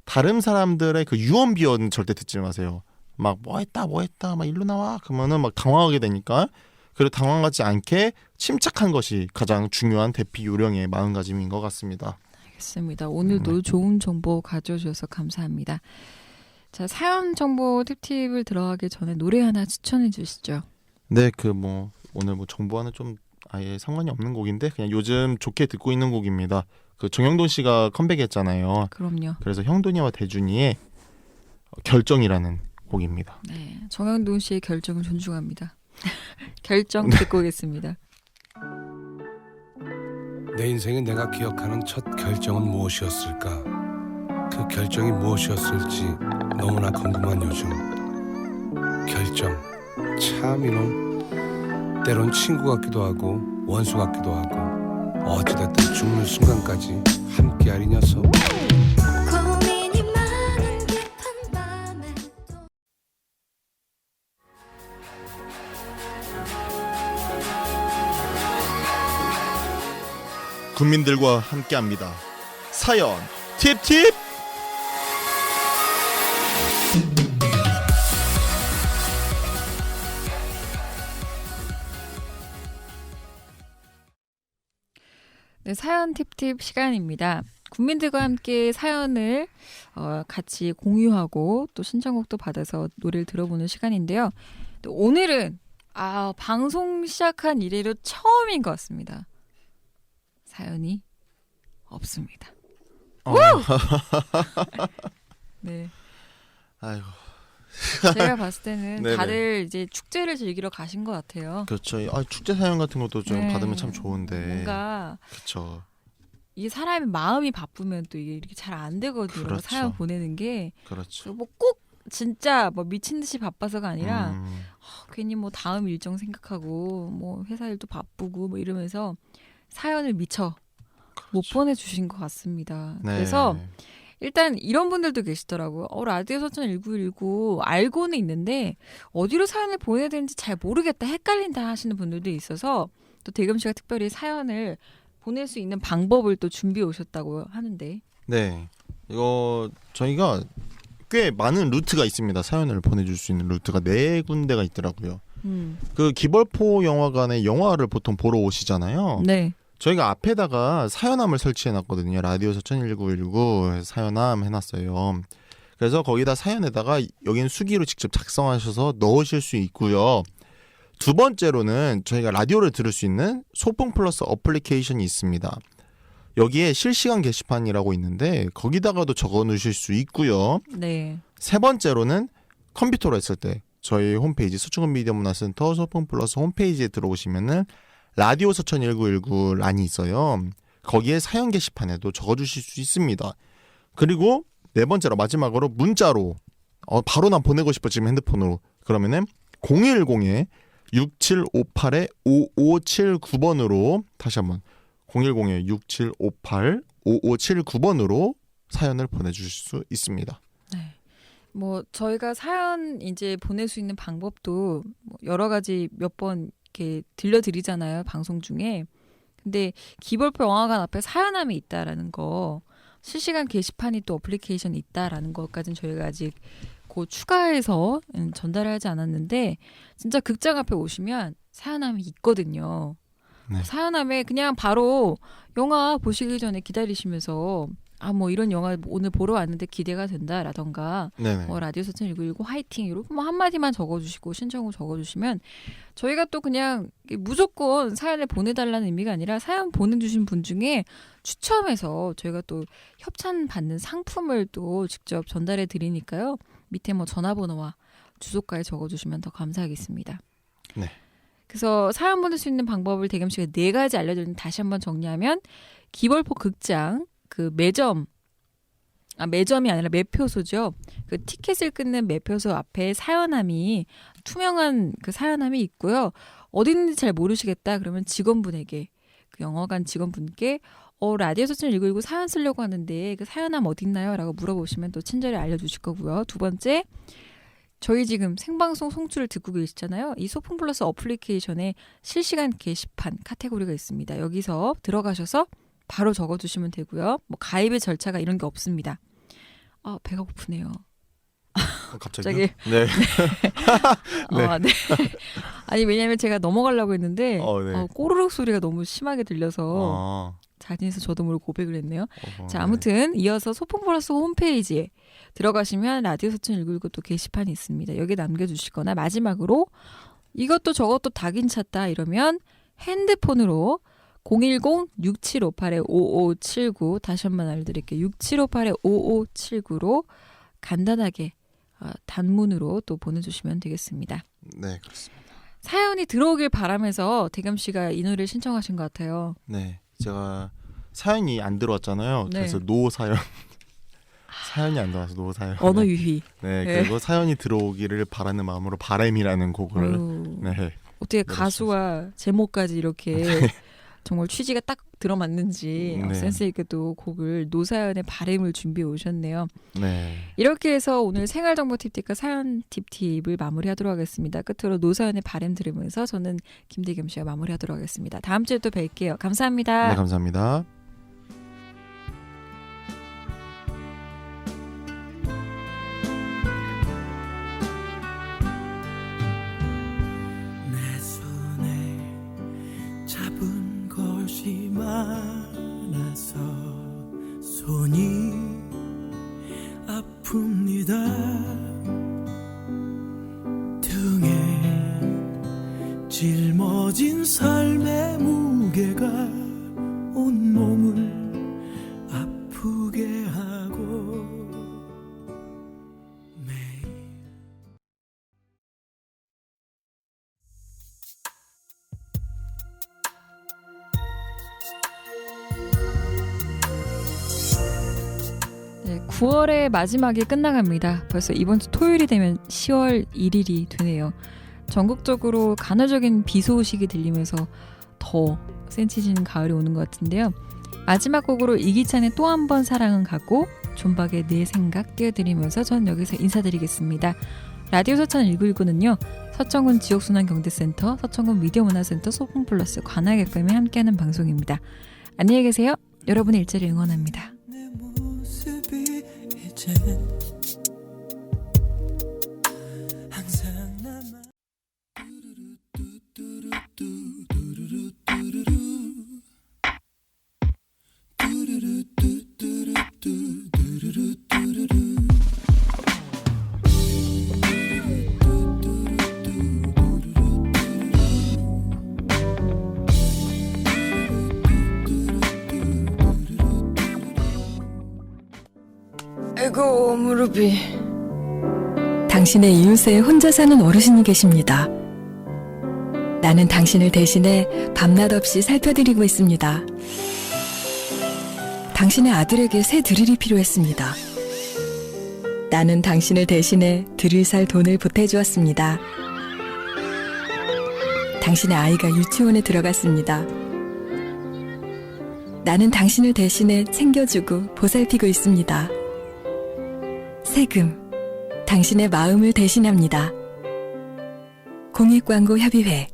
다른 사람들의 그 유언 비어는 절대 듣지 마세요. 막 뭐 했다 막 일로 나와 그러면은 막 당황하게 되니까 그리고 당황하지 않게 침착한 것이 가장 중요한 대피 요령의 마음가짐인 것 같습니다. 알겠습니다. 오늘도 좋은 정보 가져주셔서 감사합니다. 자, 사연 정보 팁팁을 들어가기 전에 노래 하나 추천해 주시죠. 네, 오늘 정보와는 좀 아예 상관이 없는 곡인데 그냥 요즘 좋게 듣고 있는 곡입니다. 그 정영돈 씨가 컴백했잖아요. 그럼요. 그래서 형돈이와 대준이의 결정이라는 곡입니다. 네, 정영돈 씨의 결정을 존중합니다. 결정 듣고 오겠습니다. 내 인생에 내가 기억하는 첫 결정은 무엇이었을까? 그 결정이 무엇이었을지 너무나 궁금한 요즘. 결정, 참 이놈. 때론 친구 같기도 하고 원수 같기도 하고 어찌됐든 죽는 순간까지 함께할 이 녀석. 국민들과 함께합니다. 사연 팁팁. 네, 사연 팁팁 시간입니다. 국민들과 함께 사연을 같이 공유하고 또 신청곡도 받아서 노래를 들어보는 시간인데요. 또 오늘은 방송 시작한 이래로 처음인 것 같습니다. 사연이 없습니다. 네. 아이고. 제가 봤을 때는 네네. 다들 이제 축제를 즐기러 가신 것 같아요. 그렇죠. 축제 사연 같은 것도 좀 네. 받으면 참 좋은데. 뭔가 그렇죠. 이게 사람의 마음이 바쁘면 또 이게 이렇게 잘 안 되거든요. 그렇죠. 사연 보내는 게. 그렇죠. 뭐 꼭 진짜 뭐 미친 듯이 바빠서가 아니라 괜히 뭐 다음 일정 생각하고 뭐 회사 일도 바쁘고 뭐 이러면서 사연을 미처 못 보내주신 것 같습니다. 네. 그래서 일단 이런 분들도 계시더라고요. 라디오 서천 1919 알고는 있는데 어디로 사연을 보내야 되는지 잘 모르겠다, 헷갈린다 하시는 분들도 있어서 또 대겸 씨가 특별히 사연을 보낼 수 있는 방법을 또 준비해 오셨다고 하는데. 네. 이거 저희가 꽤 많은 루트가 있습니다. 사연을 보내줄 수 있는 루트가 4군데가 있더라고요. 그 기벌포 영화관에 영화를 보통 보러 오시잖아요. 네. 저희가 앞에다가 사연함을 설치해놨거든요. 라디오 서천 1919 사연함 해놨어요. 그래서 거기다 사연에다가 여기는 수기로 직접 작성하셔서 넣으실 수 있고요. 두 번째로는 저희가 라디오를 들을 수 있는 소풍 플러스 어플리케이션이 있습니다. 여기에 실시간 게시판이라고 있는데 거기다가도 적어 놓으실 수 있고요. 네. 세 번째로는 컴퓨터로 했을 때 저희 홈페이지 서천군 미디어 문화센터 소풍 플러스 홈페이지에 들어오시면은 라디오 서천 1919 란이 있어요. 거기에 사연 게시판에도 적어주실 수 있습니다. 그리고 네 번째로 마지막으로 문자로 바로 난 보내고 싶어 지금 핸드폰으로 그러면은 010-6758-5579번으로 다시 한번 010-6758-5579번으로 사연을 보내주실 수 있습니다. 네. 뭐 저희가 사연 이제 보낼 수 있는 방법도 여러 가지 몇 번 이렇게 들려드리잖아요, 방송 중에. 근데 기벌포 영화관 앞에 사연함이 있다라는 거, 실시간 게시판이 또 어플리케이션이 있다라는 것까지는 저희가 아직 추가해서 전달을 하지 않았는데 진짜 극장 앞에 오시면 사연함이 있거든요. 네. 사연함에 그냥 바로 영화 보시기 전에 기다리시면서 뭐 이런 영화 오늘 보러 왔는데 기대가 된다라던가 라디오 서천 1919 화이팅 이렇게 뭐 한마디만 적어주시고 신청을 적어주시면 저희가 또 그냥 무조건 사연을 보내달라는 의미가 아니라 사연 보내주신 분 중에 추첨해서 저희가 또 협찬 받는 상품을 또 직접 전달해 드리니까요. 밑에 뭐 전화번호와 주소까지 적어주시면 더 감사하겠습니다. 네. 그래서 사연 보낼 수 있는 방법을 대겸 씨가 4가지 알려드리는 다시 한번 정리하면 기벌포 극장 그 매점이 아니라 매표소죠. 그 티켓을 끊는 매표소 앞에 사연함이 투명한 그 사연함이 있고요. 어디 있는지 잘 모르시겠다 그러면 직원분에게 그 영화관 직원분께 라디오 서천 1919 사연 쓰려고 하는데 그 사연함 어디 있나요? 라고 물어보시면 또 친절히 알려주실 거고요. 두 번째 저희 지금 생방송 송출을 듣고 계시잖아요. 이 소풍 플러스 어플리케이션에 실시간 게시판 카테고리가 있습니다. 여기서 들어가셔서 바로 적어주시면 되고요. 뭐 가입의 절차가 이런 게 없습니다. 배가 고프네요. 갑자기요? 네. 네. 네. 아니 왜냐하면 제가 넘어가려고 했는데 네. 꼬르륵 소리가 너무 심하게 들려서 자진해서 저도 모르고 고백을 했네요. 자 아무튼 이어서 소풍 플러스 홈페이지에 들어가시면 라디오 서천 1919 또 게시판이 있습니다. 여기에 남겨주시거나 마지막으로 이것도 저것도 다 괜찮다 이러면 핸드폰으로 010-6758-5579 다시 한번 알려드릴게요. 6758-5579로 간단하게 단문으로 또 보내주시면 되겠습니다. 네, 그렇습니다. 사연이 들어오길 바라면서 대겸 씨가 이 노래를 신청하신 것 같아요. 네, 제가 사연이 안 들어왔잖아요. 네. 그래서 노사연 사연이 안 들어와서 노사연 언어 유희. 네, 그리고 사연이 들어오기를 바라는 마음으로 바램이라는 곡을 네. 어떻게 가수와 제목까지 이렇게 정말 취지가 딱 들어맞는지 센스 있게 또 곡을 노사연의 바램을 준비해 오셨네요. 네. 이렇게 해서 오늘 생활정보 팁과 사연 팁을 마무리하도록 하겠습니다. 끝으로 노사연의 바램 들으면서 저는 김대겸 씨와 마무리하도록 하겠습니다. 다음 주에 또 뵐게요. 감사합니다. 네, 감사합니다. 것이 많아서 손이 아픕니다. 등에 짊어진 삶의 무게가 온몸을 아프게 하고 네, 9월의 마지막이 끝나갑니다. 벌써 이번 주 토요일이 되면 10월 1일이 되네요. 전국적으로 간헐적인 비 소식이 들리면서 더 센치지는 가을이 오는 것 같은데요. 마지막 곡으로 이기찬의 또 한 번 사랑은 가고 존박의 내 생각 띄워드리면서 전 여기서 인사드리겠습니다. 라디오 서천 1919는요. 서천군 지역순환경제센터, 서천군 미디어문화센터, 소풍플러스, 관악 FM이 함께하는 방송입니다. 안녕히 계세요. 여러분의 일자리 응원합니다. 모습이 아이고 무릎이. 당신의 이웃에 혼자 사는 어르신이 계십니다. 나는 당신을 대신해 밤낮 없이 살펴드리고 있습니다. 당신의 아들에게 새 드릴이 필요했습니다. 나는 당신을 대신해 드릴 살 돈을 보태주었습니다. 당신의 아이가 유치원에 들어갔습니다. 나는 당신을 대신해 챙겨주고 보살피고 있습니다. 세금, 당신의 마음을 대신합니다. 공익광고 협의회